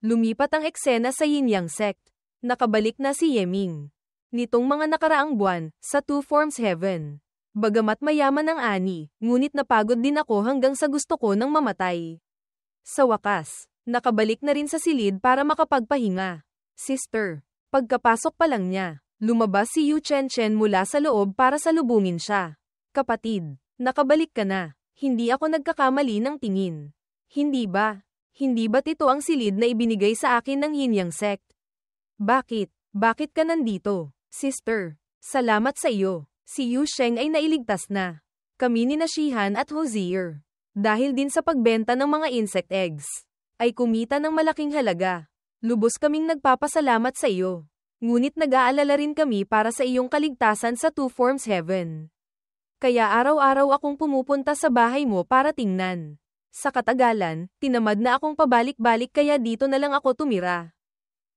Lumipat ang eksena sa Yin Yang Sect. Nakabalik na si Yeming. Nitong mga nakaraang buwan, sa Two Forms Heaven. Bagamat mayaman ang ani, ngunit napagod din ako hanggang sa gusto ko nang mamatay. Sa wakas, nakabalik na rin sa silid para makapagpahinga. Sister, pagkapasok pa lang niya, lumabas si Yu Chen Chen mula sa loob para salubungin siya. Kapatid, nakabalik ka na. Hindi ako nagkakamali ng tingin. Hindi ba? Hindi ba't ito ang silid na ibinigay sa akin ng Yin Yang Sect? Bakit? Bakit ka nandito? Sister, salamat sa iyo. Si Yu Sheng ay nailigtas na. Kami ni Shihan at Hozier. Dahil din sa pagbenta ng mga insect eggs, ay kumita ng malaking halaga. Lubos kaming nagpapasalamat sa iyo. Ngunit nag-aalala rin kami para sa iyong kaligtasan sa Two Forms Heaven. Kaya araw-araw akong pumupunta sa bahay mo para tingnan. Sa katagalan, tinamad na akong pabalik-balik kaya dito na lang ako tumira.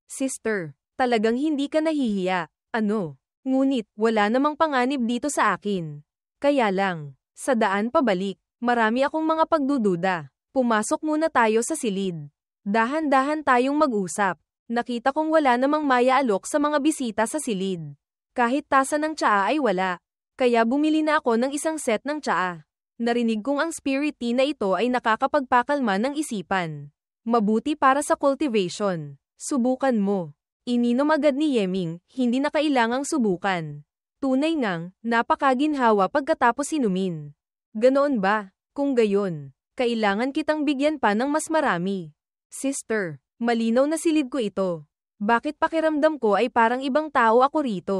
Sister, talagang hindi ka nahihiya. Ano? Ngunit, wala namang panganib dito sa akin. Kaya lang, sa daan pabalik, marami akong mga pagdududa. Pumasok muna tayo sa silid. Dahan-dahan tayong mag-usap. Nakita kong wala namang maya-alok sa mga bisita sa silid. Kahit tasa ng tsaa ay wala. Kaya bumili na ako ng isang set ng tsaa. Narinig kong ang spirit tea na ito ay nakakapagpakalma ng isipan. Mabuti para sa cultivation. Subukan mo. Ininom agad ni Yeming, hindi na kailangang subukan. Tunay ngang, napakaginhawa pagkatapos inumin. Ganoon ba? Kung gayon, kailangan kitang bigyan pa ng mas marami. Sister, malinaw na silid ko ito. Bakit pakiramdam ko ay parang ibang tao ako rito?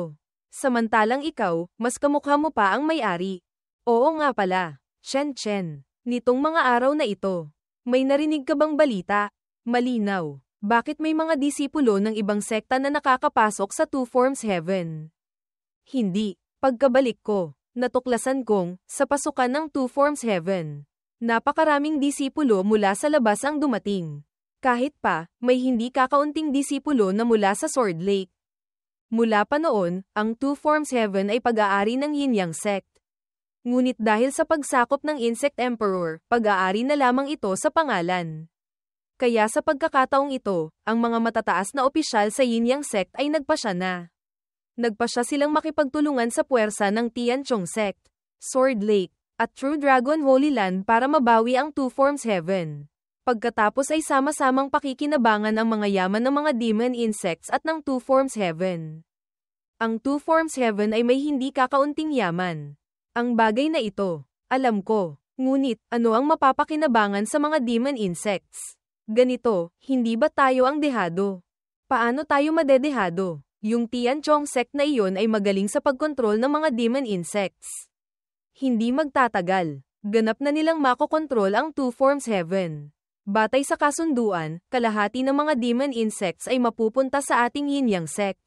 Samantalang ikaw, mas kamukha mo pa ang may-ari. Oo nga pala, Chen Chen. Nitong mga araw na ito, may narinig ka bang balita? Malinaw. Bakit may mga disipulo ng ibang sekta na nakakapasok sa Two Forms Heaven? Hindi. Pagkabalik ko, natuklasan kong, sa pasukan ng Two Forms Heaven, napakaraming disipulo mula sa labas ang dumating. Kahit pa, may hindi kakaunting disipulo na mula sa Sword Lake. Mula pa noon, ang Two Forms Heaven ay pag-aari ng Yin Yang Sect. Ngunit dahil sa pagsakop ng Insect Emperor, pag-aari na lamang ito sa pangalan. Kaya sa pagkakataong ito, ang mga matataas na opisyal sa Yin Yang Sect ay nagpasya na. Nagpasya silang makipagtulungan sa puwersa ng Tianchong Sect, Sword Lake, at True Dragon Holy Land para mabawi ang Two Forms Heaven. Pagkatapos ay sama-samang pakikinabangan ang mga yaman ng mga demon insects at ng Two Forms Heaven. Ang Two Forms Heaven ay may hindi kakaunting yaman. Ang bagay na ito, alam ko, ngunit ano ang mapapakinabangan sa mga demon insects? Ganito, hindi ba tayo ang dehado? Paano tayo madedehado? Yung Tianchong Sect na iyon ay magaling sa pagkontrol ng mga demon insects. Hindi magtatagal, ganap na nilang makokontrol ang Two Forms Heaven. Batay sa kasunduan, kalahati ng mga demon insects ay mapupunta sa ating Yin Yang Sect.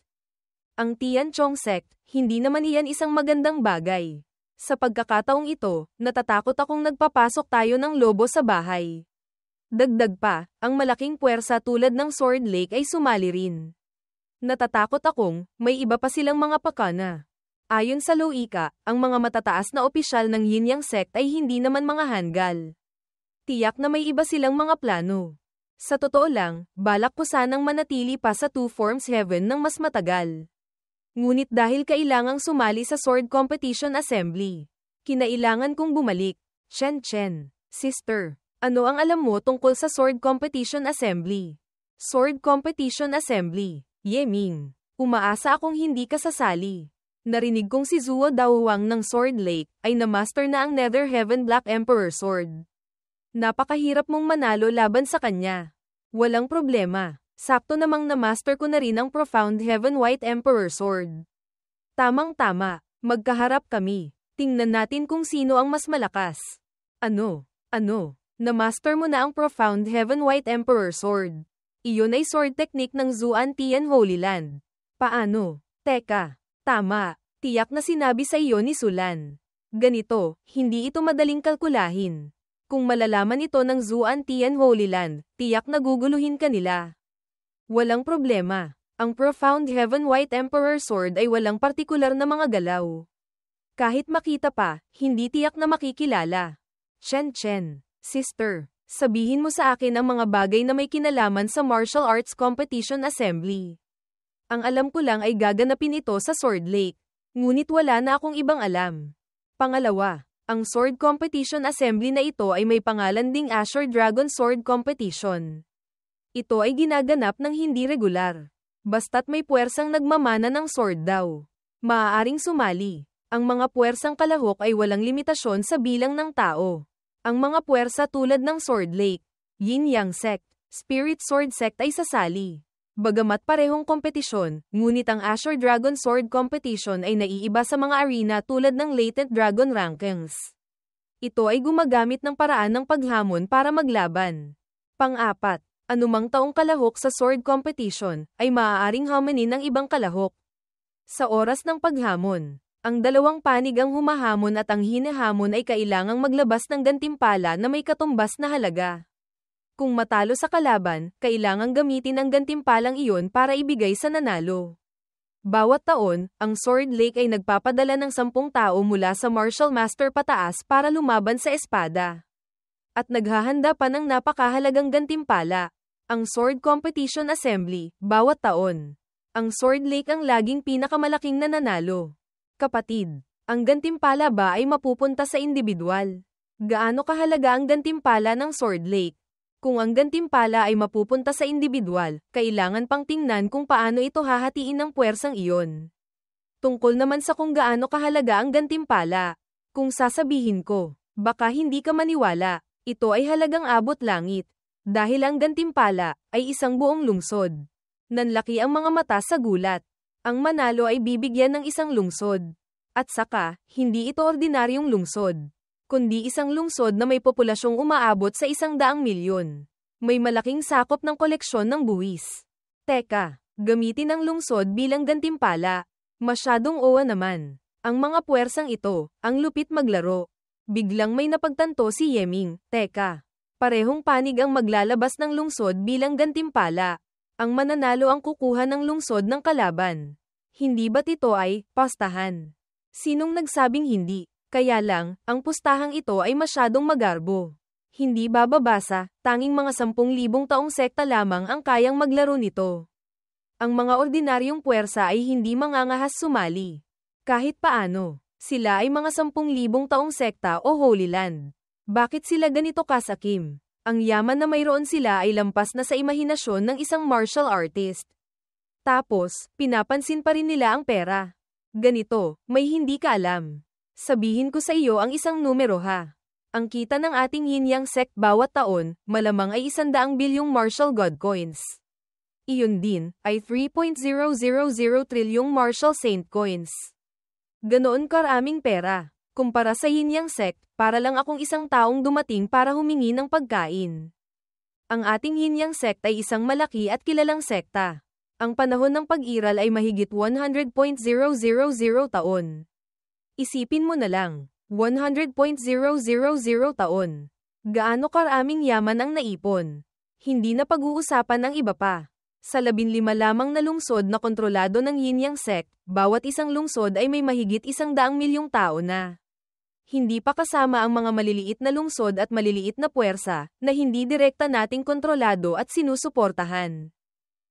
Ang Tianchong Sect, hindi naman iyan isang magandang bagay. Sa pagkakataong ito, natatakot akong nagpapasok tayo ng lobo sa bahay. Dagdag pa, ang malaking puwersa tulad ng Sword Lake ay sumali rin. Natatakot akong, may iba pa silang mga pakana. Ayon sa loika, ang mga matataas na opisyal ng Yin Yang Sect ay hindi naman mga hanggal. Tiyak na may iba silang mga plano. Sa totoo lang, balak ko sanang manatili pa sa Two Forms Heaven ng mas matagal. Ngunit dahil kailangang sumali sa Sword Competition Assembly, kinailangan kong bumalik. Chen Chen, sister. Ano ang alam mo tungkol sa Sword Competition Assembly? Sword Competition Assembly, Yeming. Umaasa akong hindi ka sasali. Narinig kong si Zuo Daowang ng Sword Lake ay na-master na ang Nether Heaven Black Emperor Sword. Napakahirap mong manalo laban sa kanya. Walang problema. Sakto namang na-master ko na rin ang Profound Heaven White Emperor Sword. Tamang-tama. Magkaharap kami. Tingnan natin kung sino ang mas malakas. Ano? Na-master mo na ang Profound Heaven White Emperor Sword. Iyon ay sword technique ng Zuan Tian Holy Land. Paano? Teka. Tama. Tiyak na sinabi sa iyo ni Sulan. Ganito, hindi ito madaling kalkulahin. Kung malalaman ito ng Zuan Tian Holy Land, tiyak na guguluhin ka nila. Walang problema. Ang Profound Heaven White Emperor Sword ay walang partikular na mga galaw. Kahit makita pa, hindi tiyak na makikilala. Chen Chen. Sister, Sabihin mo sa akin ang mga bagay na may kinalaman sa Martial Arts Competition Assembly. Ang alam ko lang ay gaganapin ito sa Sword Lake. Ngunit wala na akong ibang alam. Pangalawa, ang Sword Competition Assembly na ito ay may pangalan ding Azure Dragon Sword Competition. Ito ay ginaganap ng hindi regular. Basta't may puwersang nagmamana ng sword daw. Maaaring sumali. Ang mga puwersang kalahok ay walang limitasyon sa bilang ng tao. Ang mga puwersa tulad ng Sword Lake, Yin Yang Sect, Spirit Sword Sect ay sasali. Bagamat parehong kompetisyon, ngunit ang Azure Dragon Sword Competition ay naiiba sa mga arena tulad ng Latent Dragon Rankings. Ito ay gumagamit ng paraan ng paghamon para maglaban. Pang-apat, anumang taong kalahok sa sword competition ay maaaring hamanin ng ibang kalahok. Sa oras ng paghamon, ang dalawang panig ang humahamon at ang hinahamon ay kailangang maglabas ng gantimpala na may katumbas na halaga. Kung matalo sa kalaban, kailangang gamitin ang gantimpalang iyon para ibigay sa nanalo. Bawat taon, ang Sword Lake ay nagpapadala ng 10 tao mula sa Martial Master pataas para lumaban sa espada. At naghahanda pa ng napakahalagang gantimpala, ang Sword Competition Assembly, bawat taon. Ang Sword Lake ang laging pinakamalaking nananalo. Kapatid, ang gantimpala ba ay mapupunta sa individual? Gaano kahalaga ang gantimpala ng Sword Lake? Kung ang gantimpala ay mapupunta sa individual, kailangan pang tingnan kung paano ito hahatiin ng puwersang iyon. Tungkol naman sa kung gaano kahalaga ang gantimpala, kung sasabihin ko, baka hindi ka maniwala, ito ay halagang abot langit. Dahil ang gantimpala ay isang buong lungsod. Nanlaki ang mga mata sa gulat. Ang manalo ay bibigyan ng isang lungsod. At saka, hindi ito ordinaryong lungsod, kundi isang lungsod na may populasyong umaabot sa 100 milyon. May malaking sakop ng koleksyon ng buwis. Teka, gamitin ang lungsod bilang gantimpala. Masyadong owa naman. Ang mga puwersang ito, ang lupit maglaro. Biglang may napagtanto si Yeming. Teka, parehong panig ang maglalabas ng lungsod bilang gantimpala. Ang mananalo ang kukuha ng lungsod ng kalaban. Hindi ba't ito ay pastahan? Sinong nagsabing hindi? Kaya lang, ang pustahang ito ay masyadong magarbo. Hindi bababasa, tanging mga 10,000 taong sekta lamang ang kayang maglaro nito. Ang mga ordinaryong puwersa ay hindi mangangahas sumali. Kahit paano, sila ay mga 10,000 taong sekta o Holy Land. Bakit sila ganito kasakim? Ang yaman na mayroon sila ay lampas na sa imahinasyon ng isang martial artist. Tapos, pinapansin pa rin nila ang pera. Ganito, may hindi ka alam. Sabihin ko sa iyo ang isang numero ha. Ang kita ng ating Yin Yang Sect bawat taon, malamang ay 100 bilyong martial god coins. Iyon din, ay 3.000 trilyong martial saint coins. Ganoon karaming pera. Kumpara sa Yin Yang Sect, para lang akong isang taong dumating para humingi ng pagkain. Ang ating Yin Yang Sect ay isang malaki at kilalang sekta. Ang panahon ng pag-iral ay mahigit 100.000 taon. Isipin mo na lang, 100.000 taon. Gaano karaming yaman ang naipon? Hindi na pag-uusapan ang iba pa. Sa 15 lamang na lungsod na kontrolado ng Yin Yang Sect, bawat isang lungsod ay may mahigit 100 milyong tao na. Hindi pa kasama ang mga maliliit na lungsod at maliliit na puwersa, na hindi direkta nating kontrolado at sinusuportahan.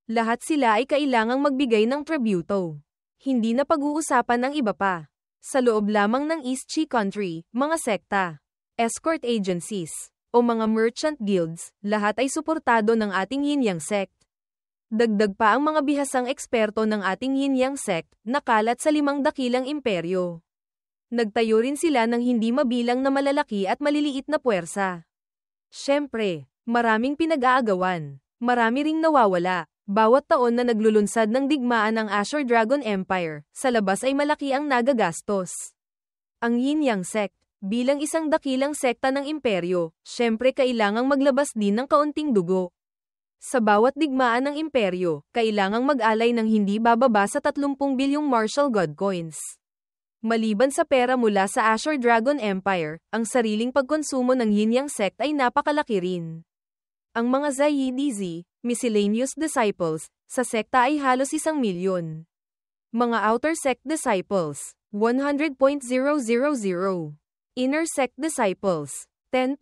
Lahat sila ay kailangang magbigay ng tributo. Hindi na pag-uusapan ang iba pa. Sa loob lamang ng East Chi Country, mga sekta, escort agencies, o mga merchant guilds, lahat ay suportado ng ating Yin Yang Sect. Dagdag pa ang mga bihasang eksperto ng ating Yin Yang Sect, nakalat sa 5 dakilang imperyo. Nagtayo rin sila ng hindi mabilang na malalaki at maliliit na puwersa. Siyempre, maraming pinag-aagawan. Marami ring nawawala. Bawat taon na naglulunsad ng digmaan ng Azure Dragon Empire, sa labas ay malaki ang nagagastos. Ang Yin Yang Sect, bilang isang dakilang sekta ng imperyo, siyempre kailangang maglabas din ng kaunting dugo. Sa bawat digmaan ng imperyo, kailangang mag-alay ng hindi bababa sa 30 bilyong martial god coins. Maliban sa pera mula sa Azure Dragon Empire, ang sariling pagkonsumo ng Yin Yang Sect ay napakalaki rin. Ang mga Zayidz, miscellaneous disciples, sa sekta ay halos 1 milyon. Mga outer sect disciples, 100.000. Inner sect disciples, 10.000.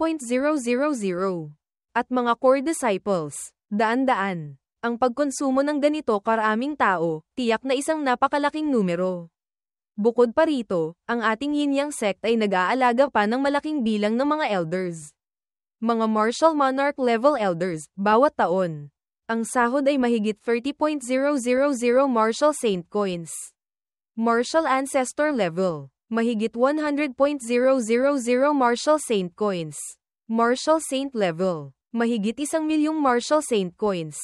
At mga core disciples, daan-daan. Ang pagkonsumo ng ganito karaming tao, tiyak na isang napakalaking numero. Bukod pa rito, ang ating yin-yang sect ay nag-aalaga pa ng malaking bilang ng mga elders. Mga martial monarch level elders, bawat taon. Ang sahod ay mahigit 30.000 martial saint coins. Martial ancestor level, mahigit 100.000 martial saint coins. Martial saint level, mahigit 1,000,000 martial saint coins.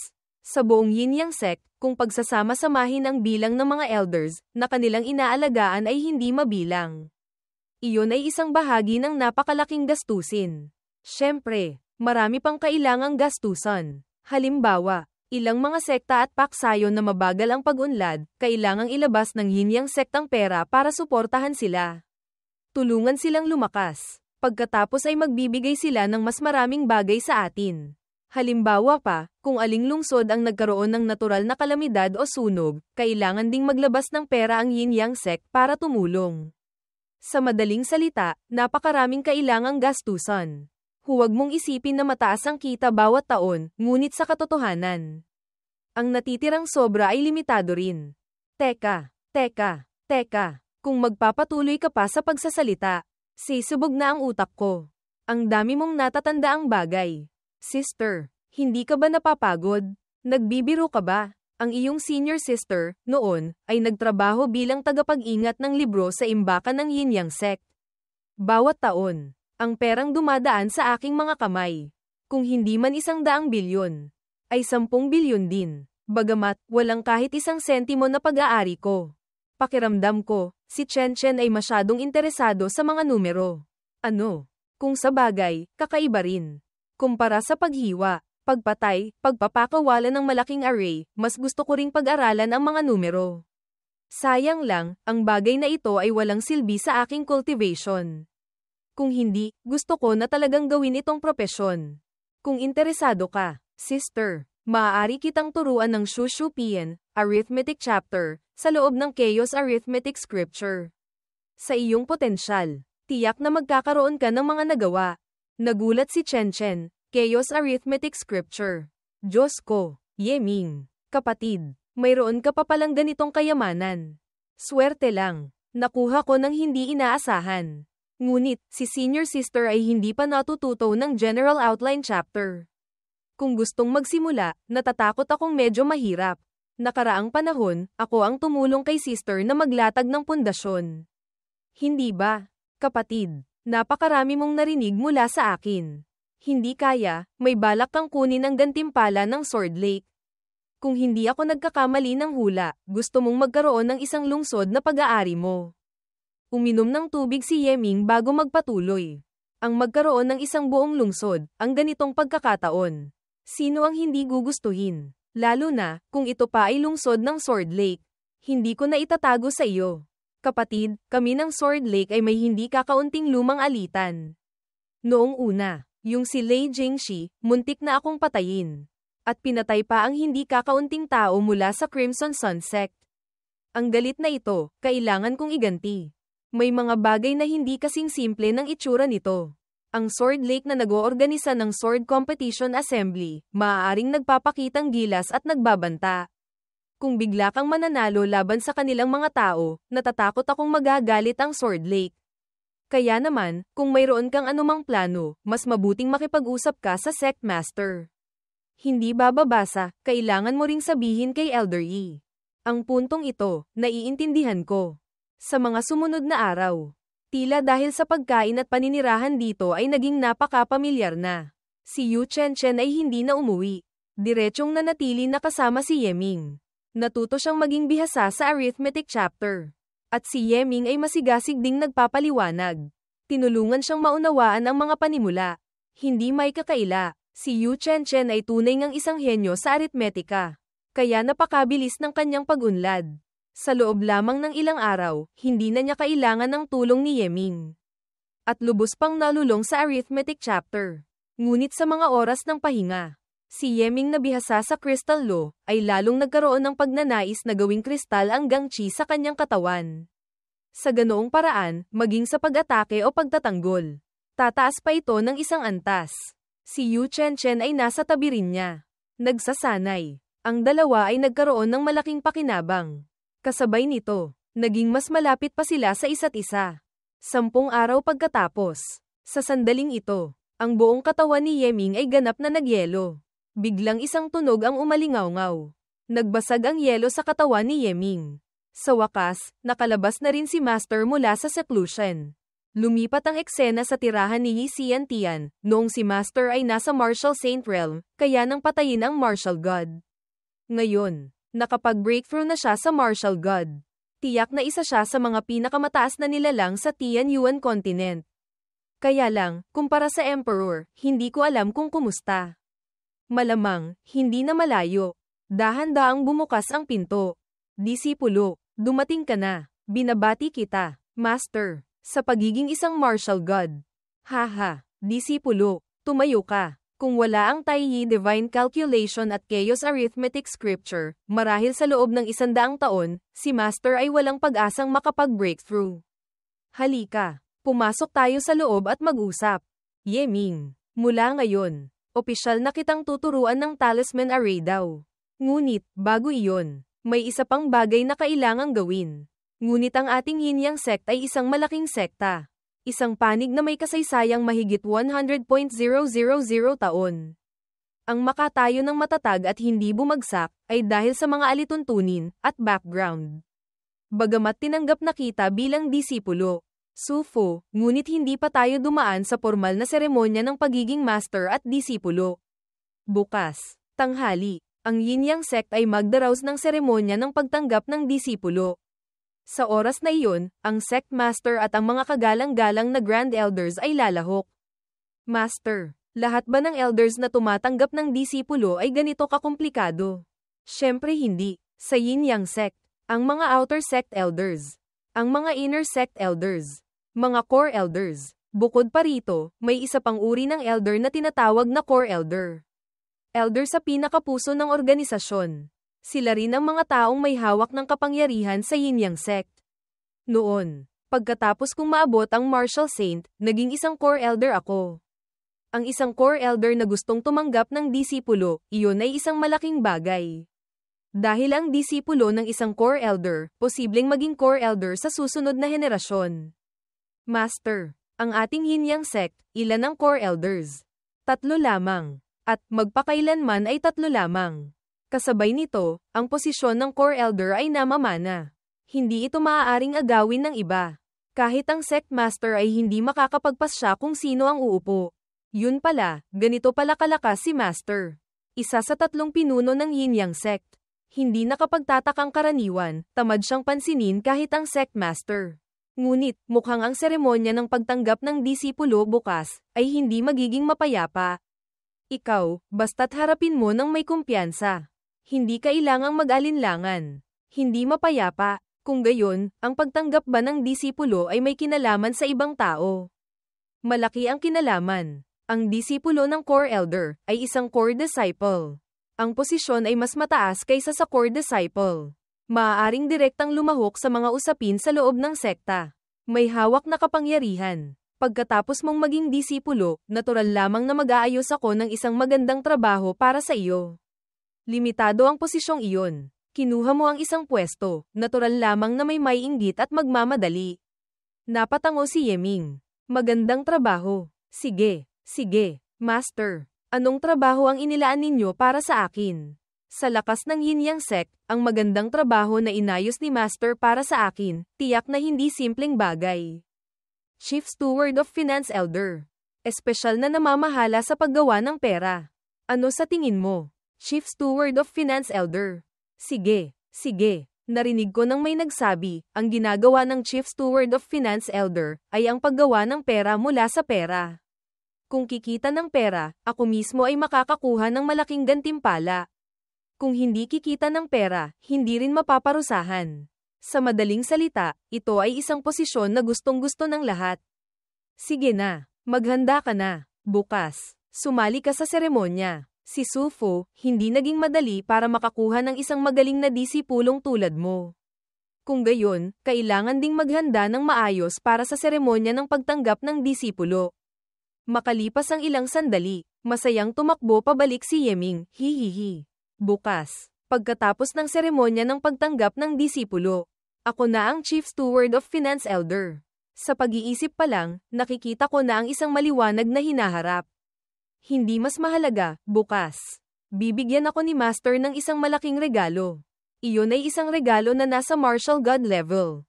Sa buong yin-yang sect, kung pagsasama-samahin ang bilang ng mga elders na kanilang inaalagaan ay hindi mabilang. Iyon ay isang bahagi ng napakalaking gastusin. Siyempre, marami pang kailangang gastusan. Halimbawa, ilang mga sekta at paksayon na mabagal ang pag-unlad, kailangang ilabas ng yin-yang sektang pera para suportahan sila. Tulungan silang lumakas. Pagkatapos ay magbibigay sila ng mas maraming bagay sa atin. Halimbawa pa, kung aling lungsod ang nagkaroon ng natural na kalamidad o sunog, kailangan ding maglabas ng pera ang yin-yang sect para tumulong. Sa madaling salita, napakaraming kailangang gastusan. Huwag mong isipin na mataas ang kita bawat taon, ngunit sa katotohanan, ang natitirang sobra ay limitado rin. Teka, kung magpapatuloy ka pa sa pagsasalita, sisubog na ang utak ko. Ang dami mong natatandaang bagay. Sister, hindi ka ba napapagod? Nagbibiro ka ba? Ang iyong senior sister, noon, ay nagtrabaho bilang tagapag-ingat ng libro sa imbakan ng yin-yang sect. Bawat taon, ang perang dumadaan sa aking mga kamay. Kung hindi man 100 bilyon, ay 10 bilyon din. Bagamat, walang kahit isang sentimo na pag-aari ko. Pakiramdam ko, si Chen Chen ay masyadong interesado sa mga numero. Ano? Kung sa bagay, kakaiba rin. Kumpara sa paghiwa, pagpatay, pagpapakawalan ng malaking array, mas gusto ko ring pag-aralan ang mga numero. Sayang lang, ang bagay na ito ay walang silbi sa aking cultivation. Kung hindi, gusto ko na talagang gawin itong propesyon. Kung interesado ka, sister, maaari kitang turuan ng Shushupian Arithmetic Chapter sa loob ng Chaos Arithmetic Scripture. Sa iyong potensyal, tiyak na magkakaroon ka ng mga nagawa. Nagulat si Chen Chen, Chaos Arithmetic Scripture. Diyos ko, Yeming, kapatid, mayroon ka pa palang ganitong kayamanan. Swerte lang, nakuha ko ng hindi inaasahan. Ngunit, si senior sister ay hindi pa natututo ng General Outline Chapter. Kung gustong magsimula, natatakot akong medyo mahirap. Nakaraang panahon, ako ang tumulong kay sister na maglatag ng pundasyon. Hindi ba, kapatid? Napakarami mong narinig mula sa akin. Hindi kaya, may balak kang kunin ang gantimpala ng Sword Lake. Kung hindi ako nagkakamali ng hula, gusto mong magkaroon ng isang lungsod na pag-aari mo. Uminom ng tubig si Yeming bago magpatuloy. Ang magkaroon ng isang buong lungsod, ang ganitong pagkakataon. Sino ang hindi gugustuhin? Lalo na, kung ito pa ay lungsod ng Sword Lake. Hindi ko na itatago sa iyo. Kapatid, kami ng Sword Lake ay may hindi kakaunting lumang alitan. Noong una, yung si Lei Jingxi, muntik na akong patayin. At pinatay pa ang hindi kakaunting tao mula sa Crimson Sun Sect. Ang galit na ito, kailangan kong iganti. May mga bagay na hindi kasing simple ng itsura nito. Ang Sword Lake na nag-oorganisa ng Sword Competition Assembly, maaaring nagpapakitang gilas at nagbabanta. Kung bigla kang mananalo laban sa kanilang mga tao, natatakot akong magagalit ang Sword Lake. Kaya naman, kung mayroon kang anumang plano, mas mabuting makipag-usap ka sa Sect Master. Hindi bababasa, kailangan mo ring sabihin kay Elder Yi. Ang puntong ito, naiintindihan ko. Sa mga sumunod na araw, tila dahil sa pagkain at paninirahan dito ay naging napaka-pamilyar na. Si Yu Chen Chen ay hindi na umuwi. Diretsong nanatili na kasama si Yeming. Natuto siyang maging bihasa sa arithmetic chapter. At si Yeming ay masigasig ding nagpapaliwanag. Tinulungan siyang maunawaan ang mga panimula. Hindi may kakaila, si Yu Chen Chen ay tunay ngang isang henyo sa aritmetika. Kaya napakabilis ng kanyang pag-unlad. Sa loob lamang ng ilang araw, hindi na niya kailangan ng tulong ni Yeming. At lubos pang nalulong sa arithmetic chapter. Ngunit sa mga oras ng pahinga, si Yeming na bihasa sa crystal law, ay lalong nagkaroon ng pagnanais na gawing kristal ang gangchi sa kanyang katawan. Sa ganoong paraan, maging sa pag-atake o pagtatanggol, tataas pa ito ng isang antas. Si Yu Chen ay nasa tabi rin niya. Nagsasanay. Ang dalawa ay nagkaroon ng malaking pakinabang. Kasabay nito, naging mas malapit pa sila sa isa't isa. 10 araw pagkatapos, sa sandaling ito, ang buong katawan ni Yeming ay ganap na nagyelo. Biglang isang tunog ang umalingaw-ngaw. Nagbasag ang yelo sa katawan ni Yeming. Sa wakas, nakalabas na rin si Master mula sa seclusion. Lumipat ang eksena sa tirahan ni Yi Xiantian, noong si Master ay nasa Martial Saint Realm, kaya nang patayin ang Martial God. Ngayon, nakapag-breakthrough na siya sa Martial God. Tiyak na isa siya sa mga pinakamataas na nilalang sa Tianyuan Continent. Kaya lang, kumpara sa Emperor, hindi ko alam kung kumusta. Malamang, hindi na malayo. Dahan-daang bumukas ang pinto. Disipulo, dumating ka na. Binabati kita, Master, sa pagiging isang martial god. Haha, disipulo, tumayo ka. Kung wala ang Taiyi Divine Calculation at Chaos Arithmetic Scripture, marahil sa loob ng 100 taon, si Master ay walang pag-asang makapag-breakthrough. Halika, pumasok tayo sa loob at mag-usap. Yeming, mula ngayon, opisyal na kitang tuturuan ng talisman array daw. Ngunit, bago iyon, may isa pang bagay na kailangang gawin. Ngunit ang ating Yin-Yang sect ay isang malaking sekta. Isang panig na may kasaysayang mahigit 100.000 taon. Ang makatayo ng matatag at hindi bumagsak, ay dahil sa mga alituntunin, at background. Bagamat tinanggap na kita bilang disipulo, Sufu, ngunit hindi pa tayo dumaan sa formal na seremonya ng pagiging master at disipulo. Bukas, tanghali, ang Yin-Yang sect ay magdaraos ng seremonya ng pagtanggap ng disipulo. Sa oras na iyon, ang sect master at ang mga kagalang-galang na grand elders ay lalahok. Master, lahat ba ng elders na tumatanggap ng disipulo ay ganito kakomplikado? Siyempre hindi. Sa Yin-Yang sect, ang mga outer sect elders, ang mga inner sect elders, mga core elders. Bukod pa rito, may isa pang uri ng elder na tinatawag na core elder. Elder sa pinakapuso ng organisasyon. Sila rin ang mga taong may hawak ng kapangyarihan sa Yin-Yang sect. Noon, pagkatapos kong maabot ang Martial Saint, naging isang core elder ako. Ang isang core elder na gustong tumanggap ng disipulo, iyon ay isang malaking bagay. Dahil ang disipulo ng isang core elder, posibleng maging core elder sa susunod na henerasyon. Master, ang ating Yin-Yang sect, ilan ang core elders? 3 lamang. At magpakailanman ay 3 lamang. Kasabay nito, ang posisyon ng core elder ay namamana. Hindi ito maaaring agawin ng iba. Kahit ang sect master ay hindi makakapagpasya kung sino ang uupo. Yun pala, ganito pala kalakas si master. Isa sa 3 pinuno ng Yin-Yang sect. Hindi nakapagtatakang karaniwan, tamad siyang pansinin kahit ang sect master. Ngunit, mukhang ang seremonya ng pagtanggap ng disipulo bukas, ay hindi magiging mapayapa. Ikaw, basta't harapin mo ng may kumpiyansa. Hindi kailangang mag-alinlangan. Hindi mapayapa. Kung gayon, ang pagtanggap ba ng disipulo ay may kinalaman sa ibang tao? Malaki ang kinalaman. Ang disipulo ng core elder ay isang core disciple. Ang posisyon ay mas mataas kaysa sa core disciple. Maaaring direktang lumahok sa mga usapin sa loob ng sekta. May hawak na kapangyarihan. Pagkatapos mong maging disipulo, natural lamang na mag-aayos ako ng isang magandang trabaho para sa iyo. Limitado ang posisyong iyon. Kinuha mo ang isang pwesto, natural lamang na may inggit at magmamadali. Napatango si Yeming. Magandang trabaho. Sige, Master. Anong trabaho ang inilaan ninyo para sa akin? Sa lakas ng Yin-Yang sect, ang magandang trabaho na inayos ni Master para sa akin, tiyak na hindi simpleng bagay. Chief Steward of Finance Elder. Espesyal na namamahala sa paggawa ng pera. Ano sa tingin mo? Chief Steward of Finance Elder. Sige. Narinig ko nang may nagsabi, ang ginagawa ng Chief Steward of Finance Elder, ay ang paggawa ng pera mula sa pera. Kung kikita ng pera, ako mismo ay makakakuha ng malaking gantimpala. Kung hindi kikita ng pera, hindi rin mapaparusahan. Sa madaling salita, ito ay isang posisyon na gustong-gusto ng lahat. Sige na, maghanda ka na. Bukas, sumali ka sa seremonya. Si Sufu, hindi naging madali para makakuha ng isang magaling na disipulong tulad mo. Kung gayon, kailangan ding maghanda ng maayos para sa seremonya ng pagtanggap ng disipulo. Makalipas ang ilang sandali, Masayang tumakbo pabalik si Yeming, hihihi. Bukas, pagkatapos ng seremonya ng pagtanggap ng disipulo, ako na ang Chief Steward of Finance Elder. Sa pag-iisip pa lang, nakikita ko na ang isang maliwanag na hinaharap. Hindi mas mahalaga, bukas. Bibigyan ako ni Master ng isang malaking regalo. Iyon ay isang regalo na nasa martial god level.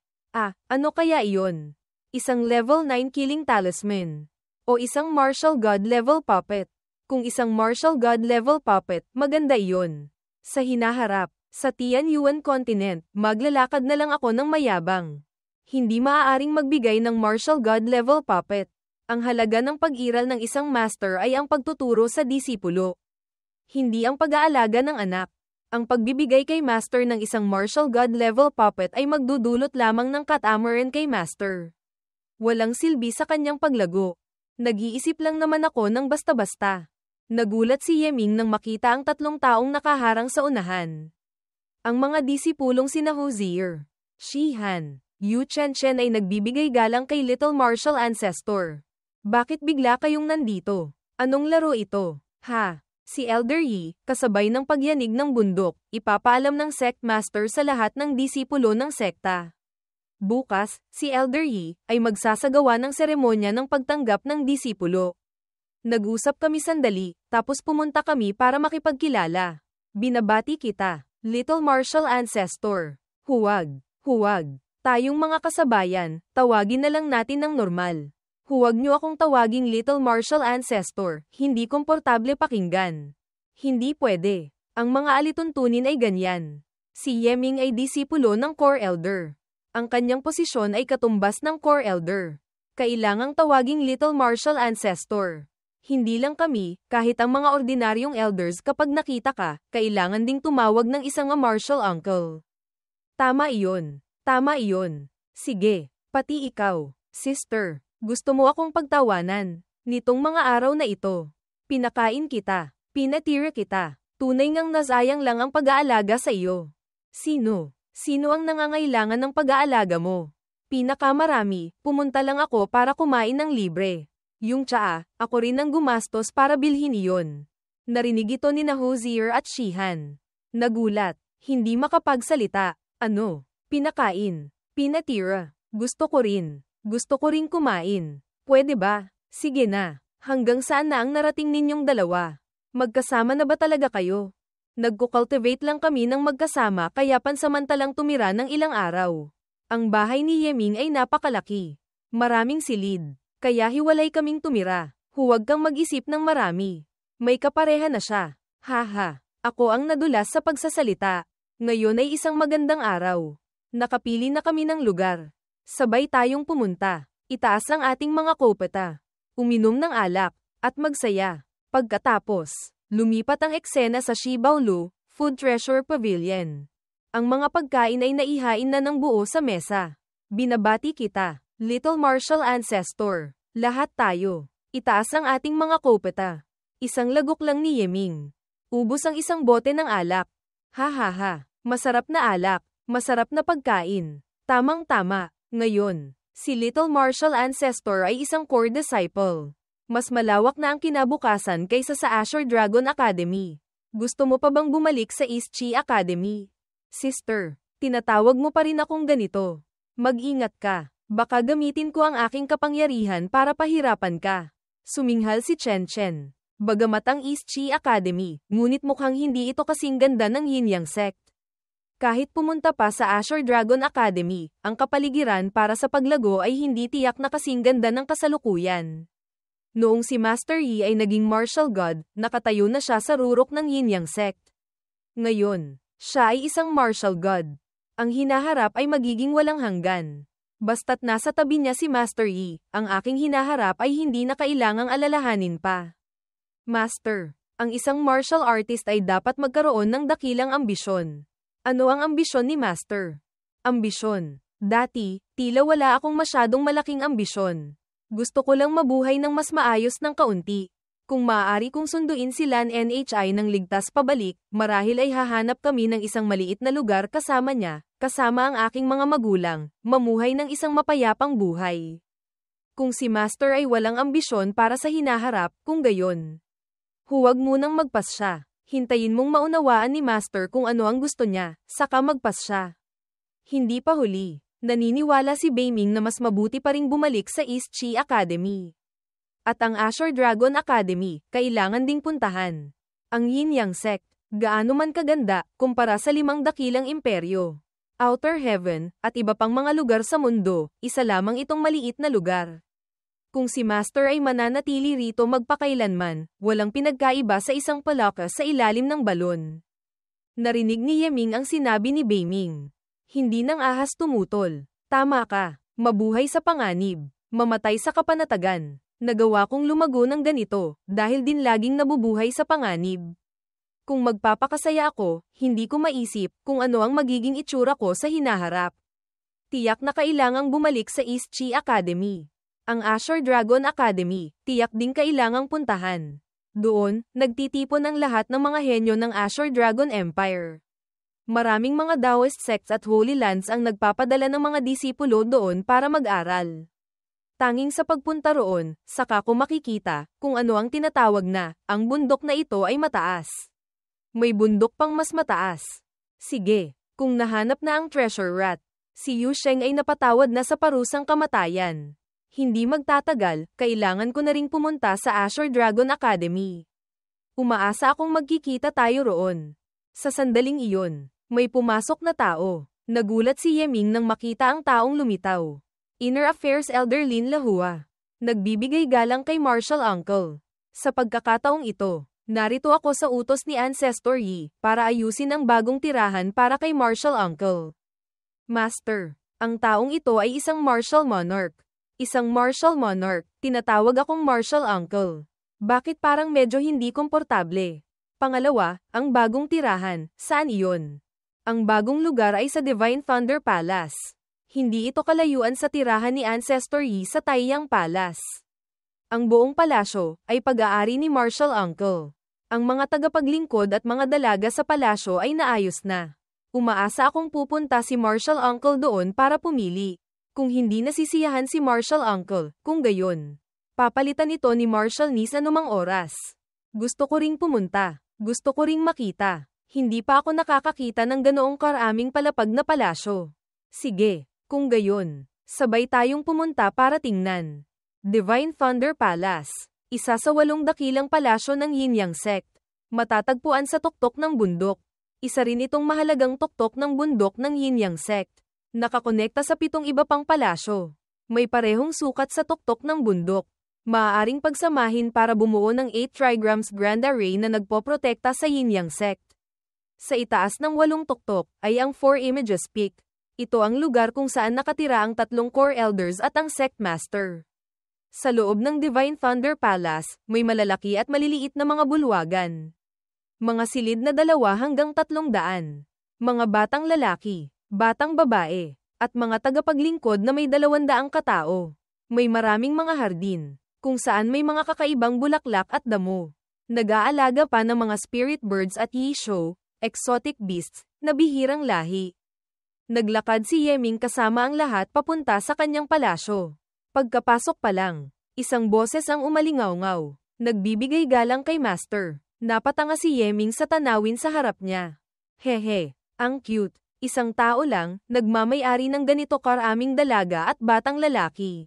Ano kaya iyon? Isang level 9 killing talisman. O isang martial god level puppet. Kung isang martial god level puppet, maganda iyon. Sa hinaharap, sa Tianyuan Continent, maglalakad na lang ako ng mayabang. Hindi maaaring magbigay ng martial god level puppet. Ang halaga ng pag-iral ng isang master ay ang pagtuturo sa disipulo. Hindi ang pag-aalaga ng anak. Ang pagbibigay kay master ng isang martial god level puppet ay magdudulot lamang ng katamaran kay master. Walang silbi sa kanyang paglago. Nag-iisip lang naman ako ng basta-basta. Nagulat si Yeming nang makita ang 3 taong nakaharang sa unahan. Ang mga disipulong sina Hozier, Shihan, Yu Chen ay nagbibigay galang kay Little Martial Ancestor. Bakit bigla kayong nandito? Anong laro ito? Si Elder Yi, kasabay ng pagyanig ng bundok, ipapaalam ng sect master sa lahat ng disipulo ng sekta. Bukas, si Elder Yi ay magsasagawa ng seremonya ng pagtanggap ng disipulo. Nag-usap kami sandali, tapos pumunta kami para makipagkilala. Binabati kita, Little Martial Ancestor. Huwag. Tayong mga kasabayan, tawagin na lang natin ng normal. Huwag niyo akong tawaging Little Martial Ancestor, hindi komportable pakinggan. Hindi pwede. Ang mga alituntunin ay ganyan. Si Yeming ay disipulo ng Core Elder. Ang kanyang posisyon ay katumbas ng Core Elder. Kailangang tawaging Little Martial Ancestor. Hindi lang kami, kahit ang mga ordinaryong elders kapag nakita ka, kailangan ding tumawag ng isang martial uncle. Tama iyon. Sige, pati ikaw, sister. Gusto mo akong pagtawanan. Nitong mga araw na ito, pinakain kita, pinatira kita. Tunay ngang nasayang lang ang pag-aalaga sa iyo. Sino ang nangangailangan ng pag-aalaga mo? Pinakamarami, pumunta lang ako para kumain ng libre. Yung tsaa, ako rin ang gumastos para bilhin iyon. Narinig ito ni Hozier at Shihan. Nagulat, hindi makapagsalita. Ano? Pinakain, pinatira. Gusto ko rin kumain. Pwede ba? Sige na. Hanggang saan na ang narating ninyong dalawa? Magkasama na ba talaga kayo? Nagko-cultivate lang kami ng magkasama kaya pansamantalang tumira ng ilang araw. Ang bahay ni Yeming ay napakalaki. Maraming silid. Kaya hiwalay kaming tumira. Huwag kang mag-isip ng marami. May kapareha na siya. Ako ang nadulas sa pagsasalita. Ngayon ay isang magandang araw. Nakapili na kami ng lugar. Sabay tayong pumunta. Itaas ang ating mga kopeta. Uminom ng alak. At magsaya. Pagkatapos, lumipat ang eksena sa Shibaolu, Food Treasure Pavilion. Ang mga pagkain ay naihain na ng buo sa mesa. Binabati kita, Little Martial Ancestor. Lahat tayo. Itaas ang ating mga kopeta. Isang lagok lang ni Yeming. Ubos ang isang bote ng alak. Masarap na alak. Masarap na pagkain. Tamang-tama. Ngayon, si Little Martial Ancestor ay isang core disciple. Mas malawak na ang kinabukasan kaysa sa Azure Dragon Academy. Gusto mo pa bang bumalik sa East Chi Academy? Sister, tinatawag mo pa rin akong ganito. Mag-ingat ka. Baka gamitin ko ang aking kapangyarihan para pahirapan ka. Suminghal si Chen. Bagamat ang East Chi Academy, ngunit mukhang hindi ito kasing ganda ng Yin Yang Sect. Kahit pumunta pa sa Azure Dragon Academy, ang kapaligiran para sa paglago ay hindi tiyak na kasing ganda ng kasalukuyan. Noong si Master Yi ay naging martial god, nakatayo na siya sa rurok ng Yin Yang Sect. Ngayon, siya ay isang martial god. Ang hinaharap ay magiging walang hanggan. Basta't nasa tabi niya si Master Yi, ang aking hinaharap ay hindi na kailangang alalahanin pa. Master, ang isang martial artist ay dapat magkaroon ng dakilang ambisyon. Ano ang ambisyon ni Master? Ambisyon. Dati, tila wala akong masyadong malaking ambisyon. Gusto ko lang mabuhay ng mas maayos ng kaunti. Kung maaari kong sunduin si Lan NHI ng ligtas pabalik, marahil ay hahanap kami ng isang maliit na lugar kasama niya, kasama ang aking mga magulang, mamuhay ng isang mapayapang buhay. Kung si Master ay walang ambisyon para sa hinaharap, kung gayon. Huwag munang magpas siya. Hintayin mong maunawaan ni Master kung ano ang gusto niya, saka magpas siya. Hindi pa huli. Naniniwala si Beiming na mas mabuti pa ring bumalik sa East Chi Academy. At ang Azure Dragon Academy, kailangan ding puntahan. Ang Yin Yang Sect, gaano man kaganda, kumpara sa 5 dakilang imperyo. Outer Heaven, at iba pang mga lugar sa mundo, isa lamang itong maliit na lugar. Kung si Master ay mananatili rito magpakailanman, walang pinagkaiba sa isang palaka sa ilalim ng balon. Narinig ni Yeming ang sinabi ni Beiming. Hindi nang ahas tumutol. Tama ka, mabuhay sa panganib, mamatay sa kapanatagan. Nagawa kong lumago ng ganito, dahil din laging nabubuhay sa panganib. Kung magpapakasaya ako, hindi ko maisip kung ano ang magiging itsura ko sa hinaharap. Tiyak na kailangang bumalik sa East Chi Academy. Ang Azure Dragon Academy, tiyak din kailangang puntahan. Doon, nagtitipon ang lahat ng mga henyo ng Azure Dragon Empire. Maraming mga Taoist sects at Holy Lands ang nagpapadala ng mga disipulo doon para mag-aral. Tanging sa pagpunta roon, saka ko makikita kung ano ang tinatawag na, ang bundok na ito ay mataas. May bundok pang mas mataas. Sige, kung nahanap na ang treasure rat, si Yu Sheng ay napatawad na sa parusang kamatayan. Hindi magtatagal, kailangan ko na ring pumunta sa Azure Dragon Academy. Umaasa akong magkikita tayo roon. Sa sandaling iyon, may pumasok na tao. Nagulat si Yeming nang makita ang taong lumitaw. Inner Affairs Elder Lin Lahua. Nagbibigay galang kay Martial Uncle. Sa pagkakataong ito, narito ako sa utos ni Ancestor Yi para ayusin ang bagong tirahan para kay Martial Uncle. Master, ang taong ito ay isang Martial Monarch. Isang Martial Monarch, tinatawag akong Martial Uncle. Bakit parang medyo hindi komportable? Pangalawa, ang bagong tirahan, saan iyon? Ang bagong lugar ay sa Divine Thunder Palace. Hindi ito kalayuan sa tirahan ni Ancestor Yi sa Taiyang Palace. Ang buong palasyo ay pag-aari ni Martial Uncle. Ang mga tagapaglingkod at mga dalaga sa palasyo ay naayos na. Umaasa akong pupunta si Martial Uncle doon para pumili. Kung hindi nasisiyahan si Martial Uncle, kung gayon, papalitan ito ni Martial Ni sa anumang oras. Gusto ko ring pumunta. Gusto ko ring makita. Hindi pa ako nakakakita ng ganoong karaming palapag na palasyo. Sige, kung gayon, sabay tayong pumunta para tingnan. Divine Thunder Palace, isa sa 8 dakilang palasyo ng Yin Yang Sect. Matatagpuan sa tuktok ng bundok. Isa rin itong mahalagang tuktok ng bundok ng Yin Yang Sect. Nakakonekta sa 7 iba pang palasyo. May parehong sukat sa tuktok ng bundok. Maaaring pagsamahin para bumuo ng 8 trigrams Grand Array na nagpoprotekta sa Yin Yang Sect. Sa itaas ng 8 tuktok ay ang 4 Images Peak. Ito ang lugar kung saan nakatira ang 3 Core Elders at ang Sect Master. Sa loob ng Divine Thunder Palace, may malalaki at maliliit na mga bulwagan. Mga silid na 2 hanggang 300. Mga batang lalaki, batang babae, at mga tagapaglingkod na may 200 katao. May maraming mga hardin, kung saan may mga kakaibang bulaklak at damo. Nag-aalaga pa ng mga spirit birds at yisho, exotic beasts, na bihirang lahi. Naglakad si Yeming kasama ang lahat papunta sa kanyang palasyo. Pagkapasok pa lang, isang boses ang umalingaw-ngaw. Nagbibigay galang kay Master. Napatanga si Yeming sa tanawin sa harap niya. Hehe, ang cute. Isang tao lang, nagmamay-ari ng ganito karaming dalaga at batang lalaki.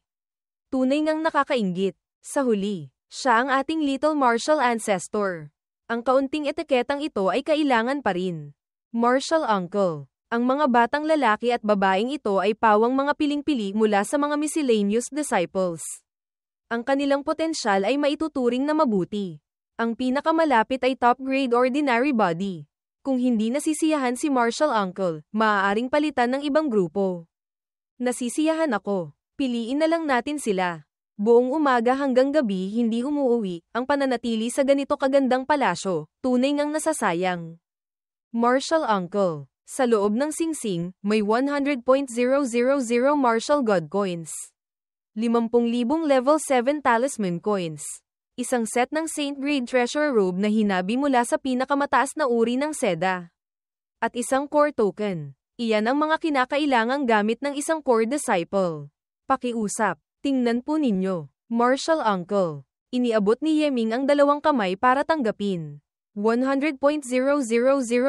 Tunay ngang nakakainggit. Sa huli, siya ang ating little martial ancestor. Ang kaunting etiketang ito ay kailangan pa rin. Martial Uncle. Ang mga batang lalaki at babaeng ito ay pawang mga piling-pili mula sa mga miscellaneous disciples. Ang kanilang potensyal ay maituturing na mabuti. Ang pinakamalapit ay top-grade ordinary body. Kung hindi nasisiyahan si Martial Uncle, maaaring palitan ng ibang grupo. Nasisiyahan ako. Piliin na lang natin sila. Buong umaga hanggang gabi hindi umuuwi, ang pananatili sa ganito kagandang palasyo, tunay ngang nasasayang. Martial Uncle. Sa loob ng singsing, may 100.000 Martial God Coins. 50,000 level 7 Talisman Coins. Isang set ng Saint Grade Treasure Robe na hinabi mula sa pinakamataas na uri ng seda. At isang core token. Iyan ang mga kinakailangang gamit ng isang core disciple. Pakiusap. Tingnan po ninyo. Martial Uncle. Iniabot ni Yeming ang dalawang kamay para tanggapin. 100.000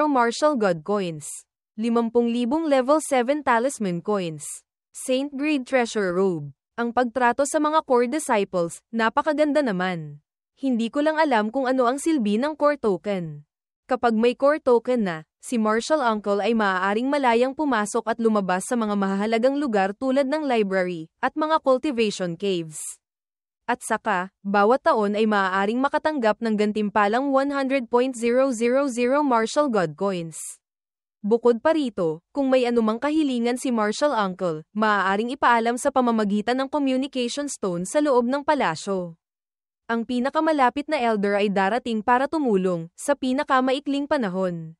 Martial God Coins. 50,000 Level 7 Talisman Coins. Saint Grade Treasure Robe. Ang pagtrato sa mga core disciples, napakaganda naman. Hindi ko lang alam kung ano ang silbi ng core token. Kapag may core token na, si Martial Uncle ay maaaring malayang pumasok at lumabas sa mga mahahalagang lugar tulad ng library, at mga cultivation caves. At saka, bawat taon ay maaaring makatanggap ng gantimpalang 100.000 Martial God Coins. Bukod pa rito, kung may anumang kahilingan si Martial Uncle, maaaring ipaalam sa pamamagitan ng communication stone sa loob ng palasyo. Ang pinakamalapit na elder ay darating para tumulong, sa pinakamaikling panahon.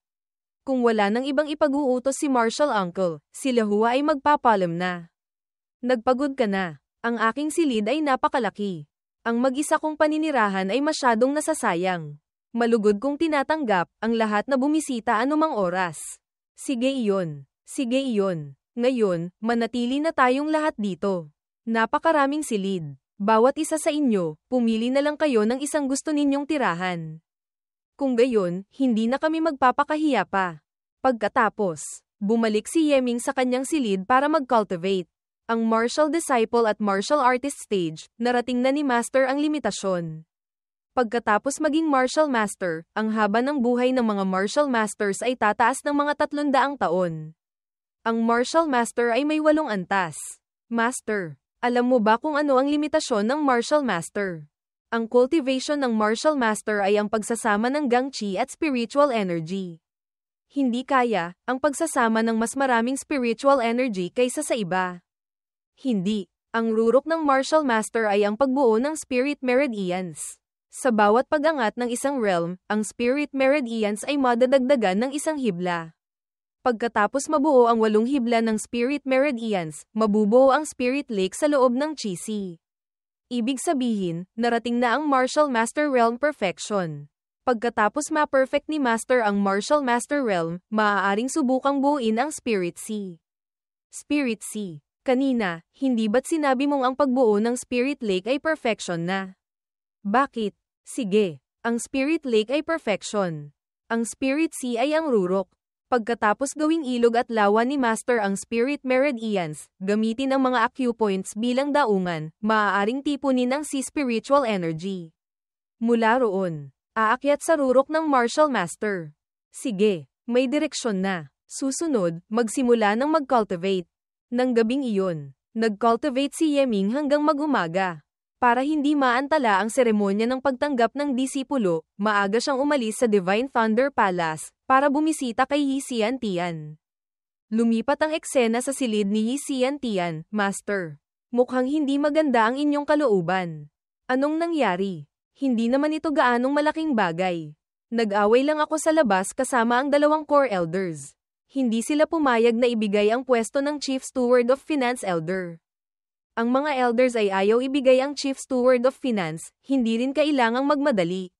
Kung wala nang ibang ipag-uutos si Martial Uncle, si Lahua ay magpapalam na. Nagpagod ka na. Ang aking silid ay napakalaki. Ang mag-isa kong paninirahan ay masyadong nasasayang. Malugod kong tinatanggap ang lahat na bumisita anumang oras. Sige iyon. Sige iyon. Ngayon, manatili na tayong lahat dito. Napakaraming silid. Bawat isa sa inyo, pumili na lang kayo ng isang gusto ninyong tirahan. Kung gayon, hindi na kami magpapakahiya pa. Pagkatapos, bumalik si Yeming sa kanyang silid para mag-cultivate. Ang martial disciple at martial artist stage, narating na ni Master ang limitasyon. Pagkatapos maging martial master, ang haba ng buhay ng mga martial masters ay tataas ng mga 300 taon. Ang martial master ay may 8 antas. Master, alam mo ba kung ano ang limitasyon ng martial master? Ang cultivation ng martial master ay ang pagsasama ng gang chi at spiritual energy. Hindi kaya ang pagsasama ng mas maraming spiritual energy kaysa sa iba. Hindi. Ang rurok ng martial master ay ang pagbuo ng spirit meridians. Sa bawat pag-angat ng isang realm, ang spirit meridians ay madadagdagan ng isang hibla. Pagkatapos mabuo ang 8 hibla ng spirit meridians, mabubuo ang spirit lake sa loob ng chi. Ibig sabihin, narating na ang martial master realm perfection. Pagkatapos ma-perfect ni master ang martial master realm, maaaring subukang buuin ang spirit sea. Spirit sea. Kanina, hindi ba't sinabi mong ang pagbuo ng Spirit Lake ay perfection na? Bakit? Sige, ang Spirit Lake ay perfection. Ang Spirit Sea ay ang rurok. Pagkatapos gawing ilog at lawa ni Master ang Spirit Meridians, gamitin ang mga acupoints bilang daungan, maaaring tipunin ang Sea Spiritual Energy. Mula roon, aakyat sa rurok ng Martial Master. Sige, may direksyon na. Susunod, magsimula ng mag-cultivate. Nang gabing iyon, nag-cultivate si Yeming hanggang mag-umaga. Para hindi maantala ang seremonya ng pagtanggap ng disipulo, maaga siyang umalis sa Divine Thunder Palace, para bumisita kay Yi Xiantian. Lumipat ang eksena sa silid ni Yi Xiantian, Master. Mukhang hindi maganda ang inyong kalooban. Anong nangyari? Hindi naman ito gaanong malaking bagay. Nag-away lang ako sa labas kasama ang 2 core elders. Hindi sila pumayag na ibigay ang pwesto ng Chief Steward of Finance Elder. Ang mga elders ay ayaw ibigay ang Chief Steward of Finance, hindi rin kailangang magmadali.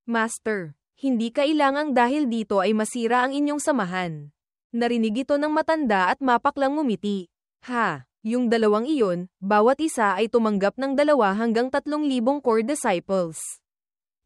Master, hindi kailangang dahil dito ay masira ang inyong samahan. Narinig ito ng matanda at mapaklang ngumiti. Ha, yung 2 iyon, bawat isa ay tumanggap ng 2 hanggang 3,000 core disciples.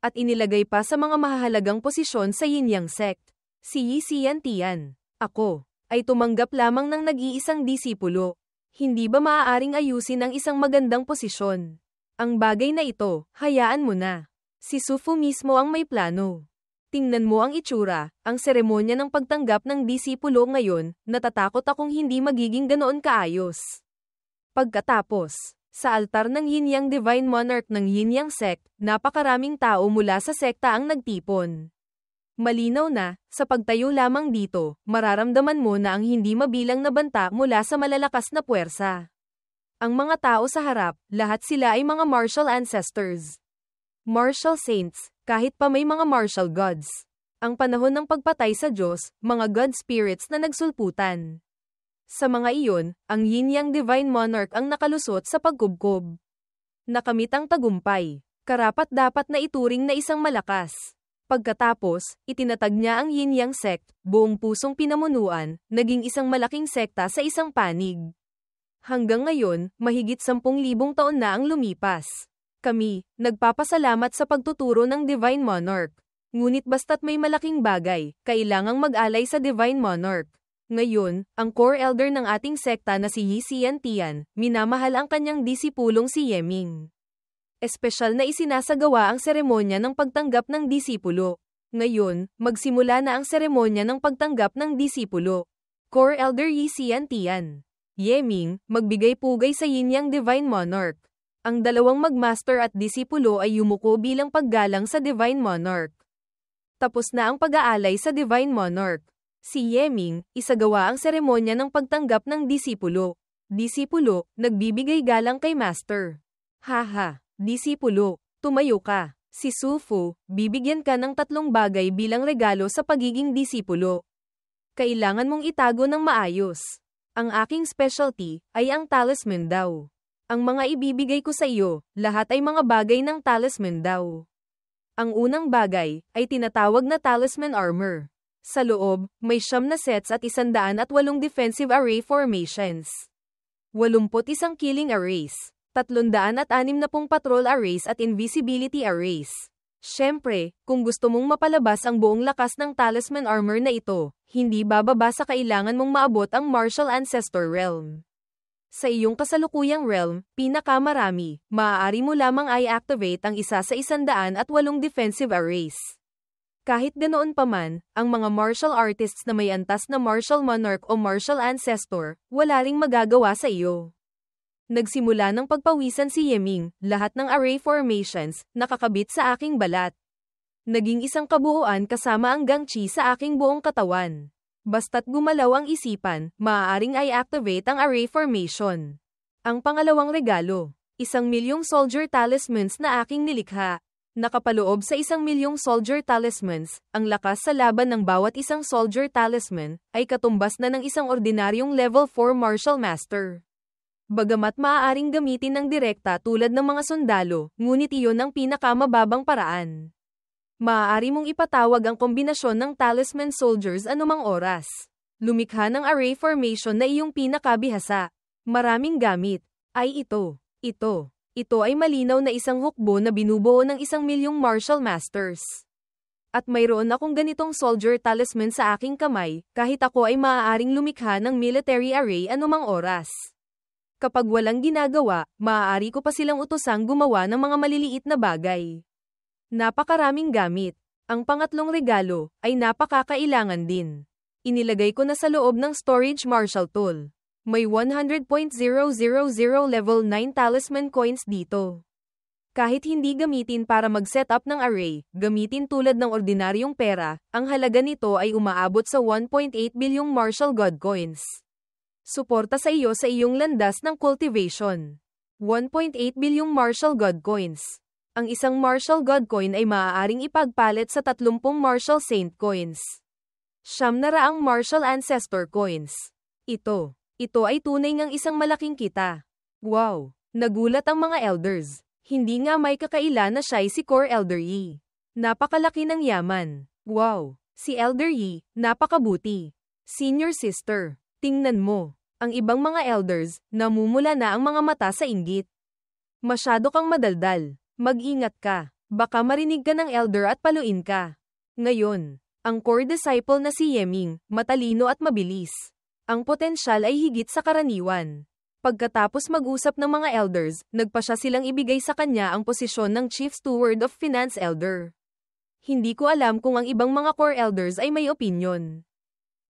At inilagay pa sa mga mahahalagang posisyon sa Yin-Yang sect. Si Yi Xiantian. Ako, ay tumanggap lamang ng nag-iisang disipulo. Hindi ba maaaring ayusin ang isang magandang posisyon? Ang bagay na ito, hayaan mo na. Si Sufu mismo ang may plano. Tingnan mo ang itsura, ang seremonya ng pagtanggap ng disipulo ngayon, natatakot akong hindi magiging ganoon kaayos. Pagkatapos, sa altar ng Yin-Yang Divine Monarch ng Yin-Yang sect, napakaraming tao mula sa sekta ang nagtipon. Malinaw na, sa pagtayo lamang dito, mararamdaman mo na ang hindi mabilang na banta mula sa malalakas na puwersa. Ang mga tao sa harap, lahat sila ay mga martial ancestors. Martial saints, kahit pa may mga martial gods. Ang panahon ng pagpatay sa Diyos, mga god spirits na nagsulputan. Sa mga iyon, ang Yin-Yang Divine Monarch ang nakalusot sa pagkubkob. Nakamit ang tagumpay, karapat-dapat na ituring na isang malakas. Pagkatapos, itinatag niya ang Yin-Yang sect, buong pusong pinamunuan, naging isang malaking sekta sa isang panig. Hanggang ngayon, mahigit 10,000 taon na ang lumipas. Kami, nagpapasalamat sa pagtuturo ng Divine Monarch. Ngunit basta't may malaking bagay, kailangang mag-alay sa Divine Monarch. Ngayon, ang core elder ng ating sekta na si Yi Xiantian, minamahal ang kanyang disipulong si Yeming. Espesyal na isinasagawa ang seremonya ng pagtanggap ng disipulo. Ngayon, magsimula na ang seremonya ng pagtanggap ng disipulo. Core Elder Yi Xiantian. Yeming, magbigay pugay sa Yin Yang Divine Monarch. Ang dalawang magmaster at disipulo ay yumuko bilang paggalang sa Divine Monarch. Tapos na ang pag-aalay sa Divine Monarch. Si Yeming, isagawa ang seremonya ng pagtanggap ng disipulo. Disipulo, nagbibigay galang kay Master. Haha, disipulo, tumayo ka. Si Sufu, bibigyan ka ng 3 bagay bilang regalo sa pagiging disipulo. Kailangan mong itago ng maayos. Ang aking specialty ay ang talisman daw. Ang mga ibibigay ko sa iyo, lahat ay mga bagay ng talisman daw. Ang unang bagay ay tinatawag na talisman armor. Sa loob, may 9 na sets at 108 defensive array formations. 81 killing arrays, 360 patrol arrays at invisibility arrays. Siyempre, kung gusto mong mapalabas ang buong lakas ng talisman armor na ito, hindi bababa sa kailangan mong maabot ang martial ancestor realm. Sa iyong kasalukuyang realm, pinakamarami, maaari mo lamang i-activate ang isa sa 108 defensive arrays. Kahit ganoon pa man, ang mga martial artists na may antas na martial monarch o martial ancestor, wala ring magagawa sa iyo. Nagsimula ng pagpawisan si Yeming, lahat ng array formations, nakakabit sa aking balat. Naging isang kabuuan kasama ang gangchi sa aking buong katawan. Basta't gumalaw ang isipan, maaaring i-activate ang array formation. Ang pangalawang regalo, 1,000,000 soldier talismans na aking nilikha. Nakapaloob sa 1,000,000 soldier talismans, ang lakas sa laban ng bawat isang soldier talisman, ay katumbas na ng isang ordinaryong level 4 martial master. Bagamat maaaring gamitin ng direkta tulad ng mga sundalo, ngunit iyon ang pinakamababang paraan. Maaari mong ipatawag ang kombinasyon ng talisman soldiers anumang oras. Lumikha ng array formation na iyong pinakabihasa. Maraming gamit. Ay ito. Ito ay malinaw na isang hukbo na binubuo ng 1,000,000 martial masters. At mayroon akong ganitong soldier talisman sa aking kamay, kahit ako ay maaaring lumikha ng military array anumang oras. Kapag walang ginagawa, maaari ko pa silang utosang gumawa ng mga maliliit na bagay. Napakaraming gamit. Ang pangatlong regalo ay napakakailangan din. Inilagay ko na sa loob ng storage martial tool. May 100.000 level 9 talisman coins dito. Kahit hindi gamitin para mag-setup ng array, gamitin tulad ng ordinaryong pera, ang halaga nito ay umaabot sa 1.8 bilyong martial god coins. Suporta sa iyo sa iyong landas ng cultivation. 1.8 bilyong martial god coins. Ang isang martial god coin ay maaaring ipagpalit sa 30 martial saint coins. 900 martial ancestor coins. Ito ay tunay ngang isang malaking kita. Wow! Nagulat ang mga elders. Hindi nga may kakaila na siya ay si Core Elder Yi. Napakalaki ng yaman. Wow! Si Elder Yi, napakabuti. Senior sister, tingnan mo. Ang ibang mga elders, namumula na ang mga mata sa inggit. Masyado kang madaldal. Mag-ingat ka. Baka marinig ka ng elder at paluin ka. Ngayon, ang core disciple na si Yeming, matalino at mabilis. Ang potensyal ay higit sa karaniwan. Pagkatapos mag-usap ng mga elders, nagpa siya silang ibigay sa kanya ang posisyon ng Chief Steward of Finance Elder. Hindi ko alam kung ang ibang mga core elders ay may opinyon.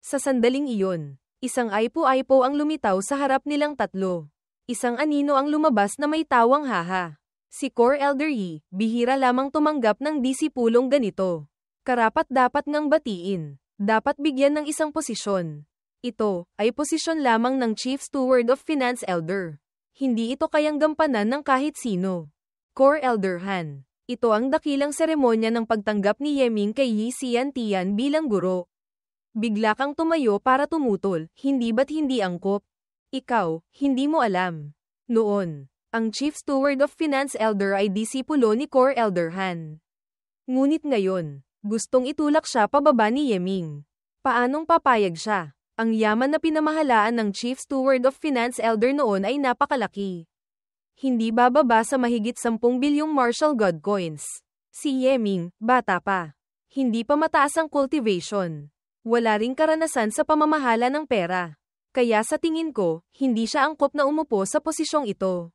Sa sandaling iyon, isang aipo-aipo ang lumitaw sa harap nilang tatlo. Isang anino ang lumabas na may tawang haha. Si Core Elder Yi, bihira lamang tumanggap ng disipulong ganito. Karapat-dapat ngang batiin. Dapat bigyan ng isang posisyon. Ito ay posisyon lamang ng Chief Steward of Finance Elder. Hindi ito kayang gampanan ng kahit sino. Core Elder Han. Ito ang dakilang seremonya ng pagtanggap ni Yeming kay Yi Xiantian bilang guro. Bigla kang tumayo para tumutol, hindi ba't hindi angkop? Ikaw, hindi mo alam. Noon, ang Chief Steward of Finance Elder ay disipulo ni Core Elder Han. Ngunit ngayon, gustong itulak siya pababa ni Yeming. Paanong papayag siya? Ang yaman na pinamahalaan ng Chief Steward of Finance Elder noon ay napakalaki. hindi bababa sa mahigit 10 bilyong martial god coins. Si Yeming, bata pa. Hindi pa mataas ang cultivation. Wala ring karanasan sa pamamahala ng pera. Kaya sa tingin ko, hindi siya angkop na umupo sa posisyong ito.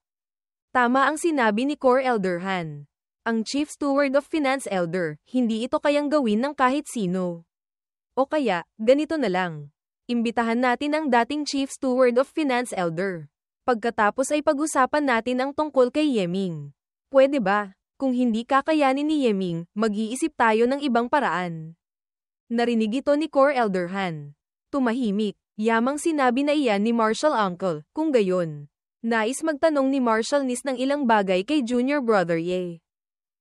Tama ang sinabi ni Core Elder Han. Ang Chief Steward of Finance Elder, hindi ito kayang gawin ng kahit sino. O kaya, ganito na lang. Imbitahan natin ang dating Chief Steward of Finance Elder. Pagkatapos ay pag-usapan natin ang tungkol kay Yeming. Pwede ba? Kung hindi kakayanin ni Yeming, mag-iisip tayo ng ibang paraan. Narinig ito ni Core Elder Han. Tumahimik. Yamang sinabi na iyan ni Marshall Uncle, kung gayon. Nais magtanong ni Marshall Nis ng ilang bagay kay Junior Brother Ye.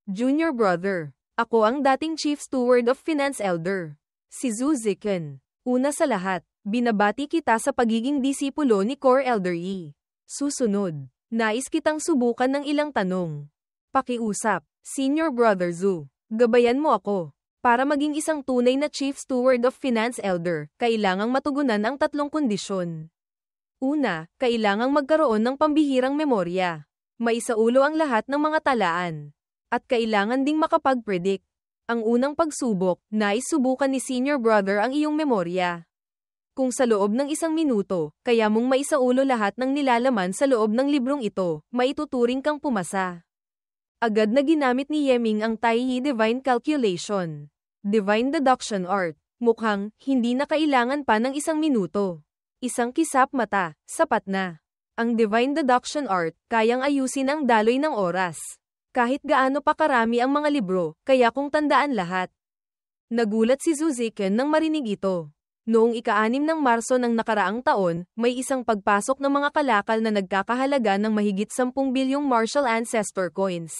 Junior Brother, ako ang dating Chief Steward of Finance Elder. Si Zhu Ziken. Una sa lahat, binabati kita sa pagiging disipulo ni Core Elder Yi. Susunod, nais kitang subukan ng ilang tanong. Pakiusap, Senior Brother Zhu, gabayan mo ako. Para maging isang tunay na Chief Steward of Finance Elder, kailangang matugunan ang 3 kondisyon. Una, kailangang magkaroon ng pambihirang memorya. Maisaulo ang lahat ng mga talaan. At kailangan ding makapag-predict. Ang unang pagsubok, nais subukan ni Senior Brother ang iyong memorya. Kung sa loob ng 1 minuto, kaya mong maisaulo lahat ng nilalaman sa loob ng librong ito, maituturing kang pumasa. Agad na ginamit ni Yeming ang Taiyi Divine Calculation. Divine Deduction Art. Mukhang, hindi na kailangan pa ng 1 minuto. Isang kisap mata, sapat na. Ang Divine Deduction Art, kayang ayusin ang daloy ng oras. Kahit gaano pa karami ang mga libro, kaya kung tandaan lahat. Nagulat si Zhu Ziken nang marinig ito. Noong ika-6 ng Marso ng nakaraang taon, may isang pagpasok ng mga kalakal na nagkakahalaga ng mahigit 10 bilyong Martial Ancestor Coins.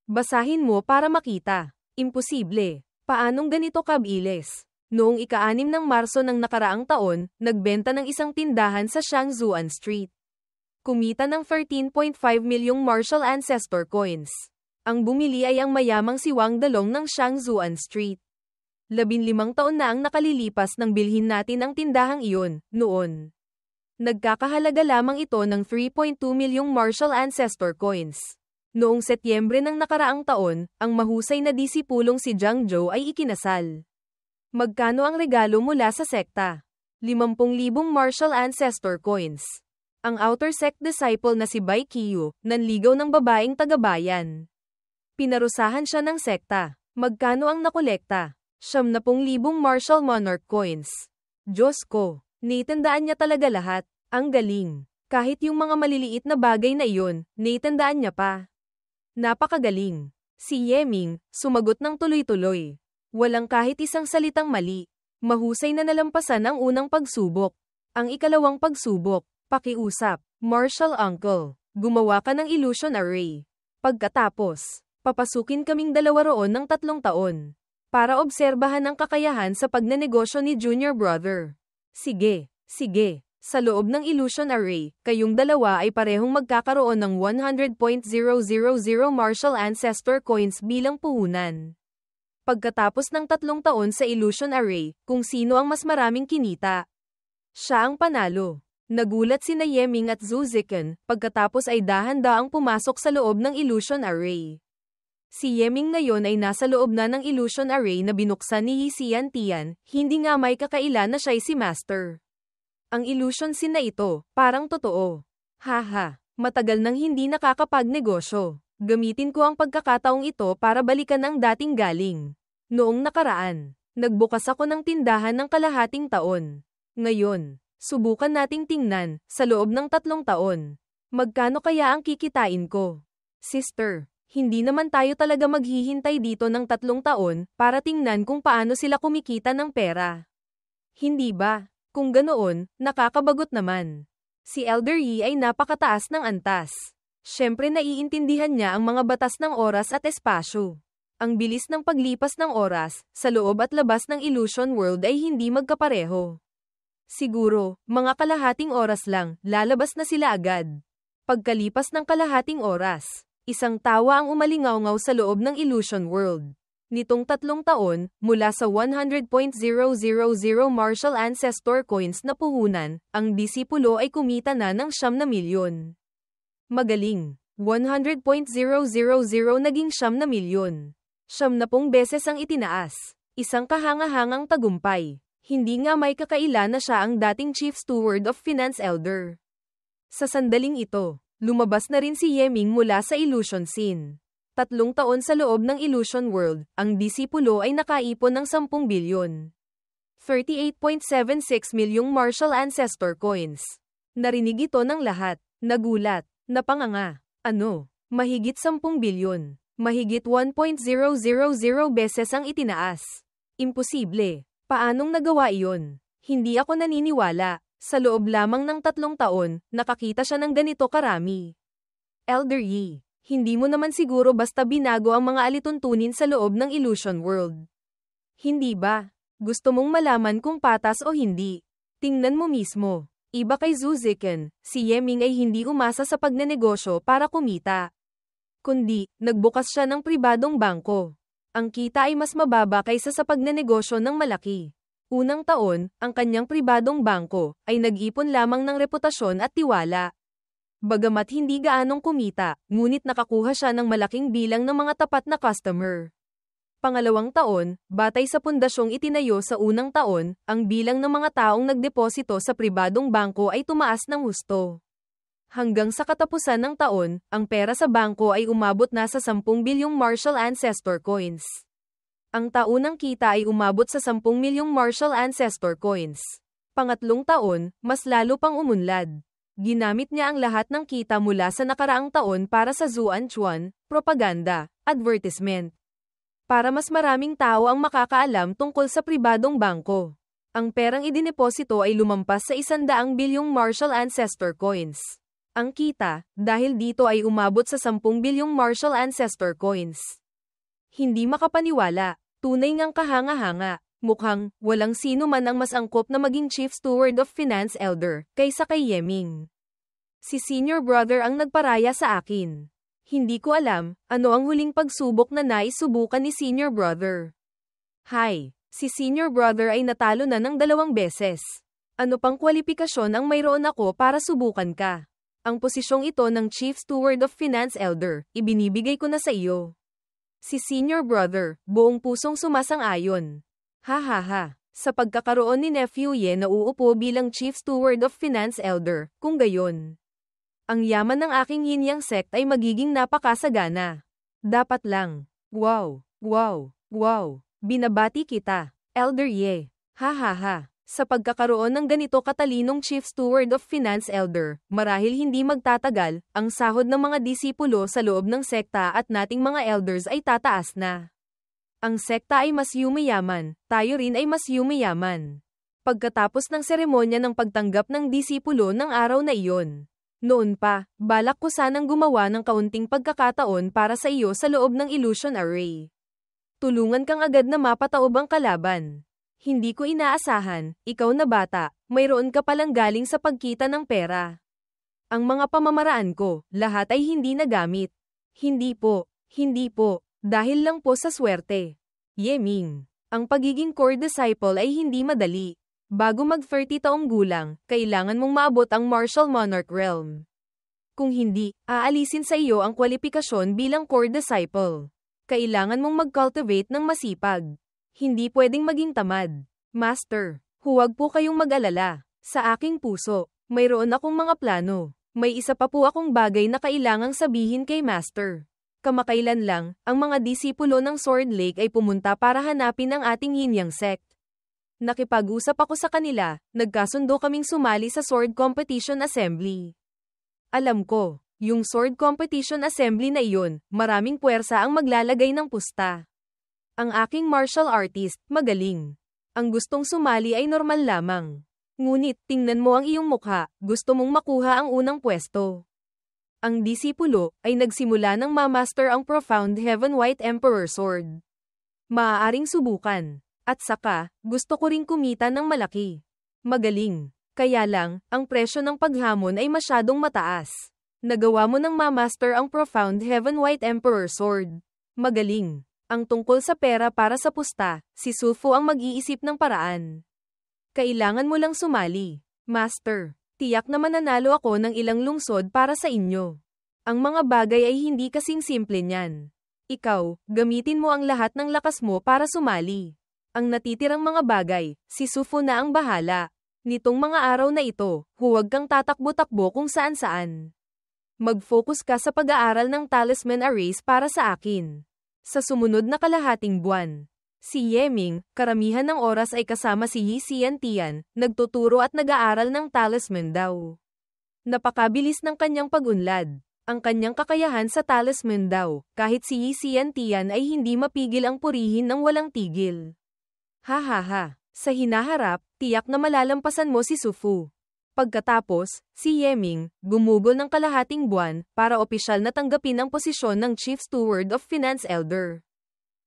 Basahin mo para makita. Imposible. Paanong ganito kabilis? Noong ika-6 ng Marso ng nakaraang taon, nagbenta ng isang tindahan sa Shangzuan Street. Kumita ng 13.5 milyong Martial Ancestor Coins. Ang bumili ay ang mayamang si Wang Dalong ng Shangzuan Street. 15 taon na ang nakalilipas nang bilhin natin ang tindahang iyon, noon. Nagkakahalaga lamang ito ng 3.2 milyong Martial Ancestor Coins. Noong Setyembre ng nakaraang taon, ang mahusay na disipulong si Zhang Zhou ay ikinasal. Magkano ang regalo mula sa sekta? 50,000 Martial Ancestor Coins. Ang outer sect disciple na si Bai Qiu, nanligaw ng babaeng tagabayan. Pinarusahan siya ng sekta. Magkano ang nakolekta? 70,000 Martial Monarch Coins. Diyos ko, naitandaan niya talaga lahat. Ang galing. Kahit yung mga maliliit na bagay na iyon, naitandaan niya pa. Napakagaling. Si Yeming, sumagot ng tuloy-tuloy. Walang kahit isang salitang mali. Mahusay na nalampasan ang unang pagsubok. Ang ikalawang pagsubok, pakiusap, Martial Uncle, gumawa ka ng illusion array. Pagkatapos, papasukin kaming dalawa roon ng 3 taon. Para obserbahan ang kakayahan sa pagnenegosyo ni Junior Brother. Sige, sige. Sa loob ng illusion array, kayong dalawa ay parehong magkakaroon ng 100.000 Martial Ancestor Coins bilang puhunan. Pagkatapos ng 3 taon sa illusion array, kung sino ang mas maraming kinita, siya ang panalo. Nagulat sina Yeming at Zhu Ziken, pagkatapos ay dahan-daang pumasok sa loob ng illusion array. Si Yeming ngayon ay nasa loob na ng illusion array na binuksan ni Yi Xiantian, hindi nga may kakailan na siya'y si Master. Ang illusion scene na ito, parang totoo. Haha, matagal nang hindi nakakapagnegosyo. Gamitin ko ang pagkakataong ito para balikan ang dating galing. Noong nakaraan, nagbukas ako ng tindahan ng kalahating taon. Ngayon, subukan nating tingnan, sa loob ng 3 taon. Magkano kaya ang kikitain ko? Sister, hindi naman tayo talaga maghihintay dito ng 3 taon, para tingnan kung paano sila kumikita ng pera. Hindi ba? Kung ganoon, nakakabagot naman. Si Elder Yi ay napakataas ng antas. Siyempre naiintindihan niya ang mga batas ng oras at espasyo. Ang bilis ng paglipas ng oras, sa loob at labas ng illusion world ay hindi magkapareho. Siguro, mga kalahating oras lang, lalabas na sila agad. Pagkalipas ng kalahating oras, isang tawa ang umalingaw-ngaw sa loob ng illusion world. Nitong 3 taon, mula sa 100.000 Martial Ancestor Coins na puhunan, ang disipulo ay kumita na ng 9 na milyon. Magaling. 100.000 naging 9 na milyon. 70 beses ang itinaas. Isang kahanga-hangang tagumpay. Hindi nga may kakaila na siya ang dating Chief Steward of Finance Elder. Sa sandaling ito, lumabas na rin si Yeming mula sa illusion scene. 3 taon sa loob ng illusion world, ang disipulo ay nakaipon ng 10 bilyon. 38.76 milyong martial ancestor coins. Narinig ito ng lahat, nagulat, napanganga. Ano? Mahigit 10 bilyon. Mahigit 1.000 beses ang itinaas. Imposible. Paanong nagawa iyon? Hindi ako naniniwala. Sa loob lamang ng 3 taon, nakakita siya ng ganito karami. Elder Yi, hindi mo naman siguro basta binago ang mga alituntunin sa loob ng illusion world. Hindi ba? Gusto mong malaman kung patas o hindi? Tingnan mo mismo. Iba kay Zhu Ziken, si Yeming ay hindi umasa sa pagnenegosyo para kumita. Kundi, nagbukas siya ng pribadong bangko. Ang kita ay mas mababa kaysa sa pagnenegosyo ng malaki. Unang taon, ang kanyang pribadong bangko ay nag-ipon lamang ng reputasyon at tiwala. Bagamat hindi gaanong kumita, ngunit nakakuha siya ng malaking bilang ng mga tapat na customer. Pangalawang taon, batay sa pundasyong itinayo sa unang taon, ang bilang ng mga taong nagdeposito sa pribadong bangko ay tumaas ng husto. Hanggang sa katapusan ng taon, ang pera sa bangko ay umabot na sa 10 bilyong martial ancestor coins. Ang taunang kita ay umabot sa 10 milyong martial ancestor coins. Pangatlong taon, mas lalo pang umunlad. Ginamit niya ang lahat ng kita mula sa nakaraang taon para sa Zuanchuan, propaganda, advertisement. Para mas maraming tao ang makakaalam tungkol sa pribadong bangko. Ang perang idineposito ay lumampas sa 100 bilyong martial ancestor coins. Ang kita, dahil dito ay umabot sa 10 bilyong martial ancestor coins. Hindi makapaniwala, tunay ngang kahanga-hanga, mukhang, walang sino man ang mas angkop na maging Chief Steward of Finance Elder, kaysa kay Yeming. Si Senior Brother ang nagparaya sa akin. Hindi ko alam, ano ang huling pagsubok na naisubukan ni Senior Brother. Hi, si Senior Brother ay natalo na ng 2 beses. Ano pang kwalifikasyon ang mayroon ako para subukan ka? Ang posisyong ito ng Chief Steward of Finance Elder, ibinibigay ko na sa iyo. Si Senior Brother, buong pusong sumasang-ayon. Ha ha ha, sa pagkakaroon ni Nephew Ye na uupo bilang Chief Steward of Finance Elder, kung gayon. Ang yaman ng aking yin-yang sect ay magiging napakasagana. Dapat lang. Wow, wow, wow, binabati kita, Elder Ye. Ha ha ha. Sa pagkakaroon ng ganito katalinong Chief Steward of Finance Elder, marahil hindi magtatagal, ang sahod ng mga disipulo sa loob ng sekta at nating mga elders ay tataas na. Ang sekta ay mas yumayaman, tayo rin ay mas yumayaman. Pagkatapos ng seremonya ng pagtanggap ng disipulo ng araw na iyon. Noon pa, balak ko sanang gumawa ng kaunting pagkakataon para sa iyo sa loob ng illusion array. Tulungan kang agad na mapataob ang kalaban. Hindi ko inaasahan, ikaw na bata, mayroon ka palang galing sa pagkita ng pera. Ang mga pamamaraan ko, lahat ay hindi nagamit. Hindi po, dahil lang po sa swerte. Yeming, ang pagiging core disciple ay hindi madali. Bago mag-30 taong gulang, kailangan mong maabot ang martial monarch realm. Kung hindi, aalisin sa iyo ang kwalifikasyon bilang core disciple. Kailangan mong mag-cultivate ng masipag. Hindi pwedeng maging tamad. Master, huwag po kayong mag-alala. Sa aking puso, mayroon akong mga plano. May isa pa po akong bagay na kailangang sabihin kay Master. Kamakailan lang, ang mga disipulo ng Sword Lake ay pumunta para hanapin ang ating yin-yang sect. Nakipag-usap ako sa kanila, nagkasundo kaming sumali sa Sword Competition Assembly. Alam ko, yung Sword Competition Assembly na iyon, maraming puwersa ang maglalagay ng pusta. Ang aking martial artist, magaling. Ang gustong sumali ay normal lamang. Ngunit, tingnan mo ang iyong mukha, gusto mong makuha ang unang pwesto. Ang disipulo ay nagsimula ng ma-master ang Profound Heaven White Emperor Sword. Maaaring subukan. At saka, gusto ko ring kumita ng malaki. Magaling. Kaya lang, ang presyo ng paghamon ay masyadong mataas. Nagawa mo ng ma-master ang Profound Heaven White Emperor Sword. Magaling. Ang tungkol sa pera para sa pusta, si Sulfo ang mag-iisip ng paraan. Kailangan mo lang sumali. Master, tiyak na mananalo ako ng ilang lungsod para sa inyo. Ang mga bagay ay hindi kasing simple niyan. Ikaw, gamitin mo ang lahat ng lakas mo para sumali. Ang natitirang mga bagay, si Sufu na ang bahala. Nitong mga araw na ito, huwag kang tatakbo-takbo kung saan-saan. Mag-focus ka sa pag-aaral ng talisman arrays para sa akin. Sa sumunod na kalahating buwan, si Yeming, karamihan ng oras ay kasama si Yi Xiantian, nagtuturo at nag-aaral ng talisman daw. Napakabilis ng kanyang pag-unlad. Ang kanyang kakayahan sa talisman daw, kahit si Yi Xiantian ay hindi mapigil ang purihin ng walang tigil. Ha. Sa hinaharap, tiyak na malalampasan mo si Sufu. Pagkatapos, si Yeming, gumugol ng kalahating buwan, para opisyal na tanggapin ang posisyon ng Chief Steward of Finance Elder.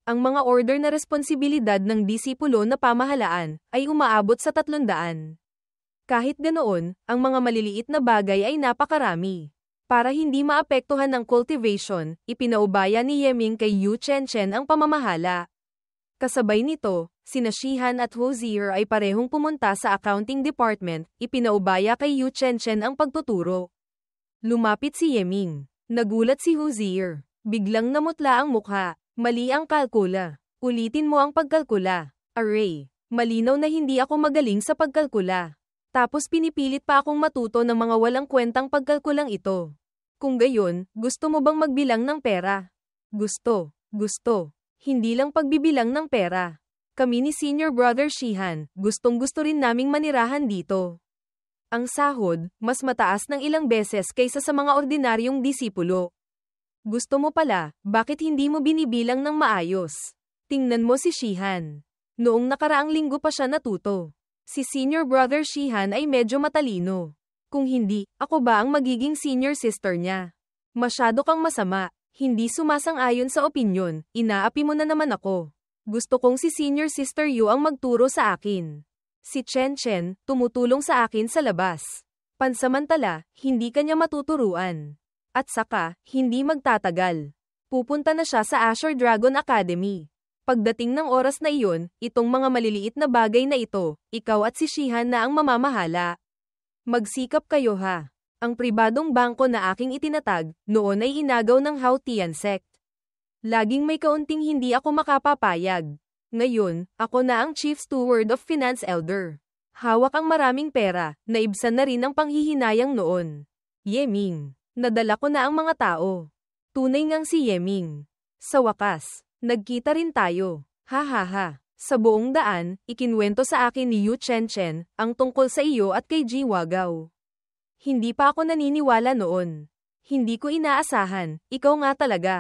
Ang mga order na responsibilidad ng disipulo na pamahalaan, ay umaabot sa 300. Kahit ganoon, ang mga maliliit na bagay ay napakarami. Para hindi maapektuhan ng cultivation, ipinaubaya ni Yeming kay Yu Chenchen ang pamamahala. Kasabay nito, sina Shihan at Hozier ay parehong pumunta sa accounting department, ipinaubaya kay Yu Chenchen ang pagtuturo. Lumapit si Yeming. Nagulat si Hozier. Biglang namutla ang mukha. Mali ang kalkula. Ulitin mo ang pagkalkula. Array. Malinaw na hindi ako magaling sa pagkalkula. Tapos pinipilit pa akong matuto ng mga walang kwentang pagkalkulang ito. Kung gayon, gusto mo bang magbilang ng pera? Gusto. Hindi lang pagbibilang ng pera. Kami ni Senior Brother Shihan, gustong-gusto rin naming manirahan dito. Ang sahod, mas mataas ng ilang beses kaysa sa mga ordinaryong disipulo. Gusto mo pala, bakit hindi mo binibilang ng maayos? Tingnan mo si Shihan. Noong nakaraang linggo pa siya natuto. Si Senior Brother Shihan ay medyo matalino. Kung hindi, ako ba ang magiging senior sister niya? Masyado kang masama, hindi sumasang-ayon sa opinyon, inaapi mo na naman ako. Gusto kong si senior sister Yu ang magturo sa akin. Si Chen Chen, tumutulong sa akin sa labas. Pansamantala, hindi kanya matuturuan. At saka, hindi magtatagal. Pupunta na siya sa Azure Dragon Academy. Pagdating ng oras na iyon, itong mga maliliit na bagay na ito, ikaw at si Shihan na ang mamamahala. Magsikap kayo ha. Ang pribadong bangko na aking itinatag, noon ay inagaw ng Haotian sect. Laging may kaunting hindi ako makapapayag. Ngayon, ako na ang Chief Steward of Finance Elder. Hawak ang maraming pera, naibsan na rin ang panghihinayang noon. Yeming. Nadala ko na ang mga tao. Tunay ngang si Yeming. Sa wakas. Nagkita rin tayo. Ha. Sa buong daan, ikinwento sa akin ni Yu Chenchen, ang tungkol sa iyo at kay Ji Wagao. Hindi pa ako naniniwala noon. Hindi ko inaasahan, ikaw nga talaga.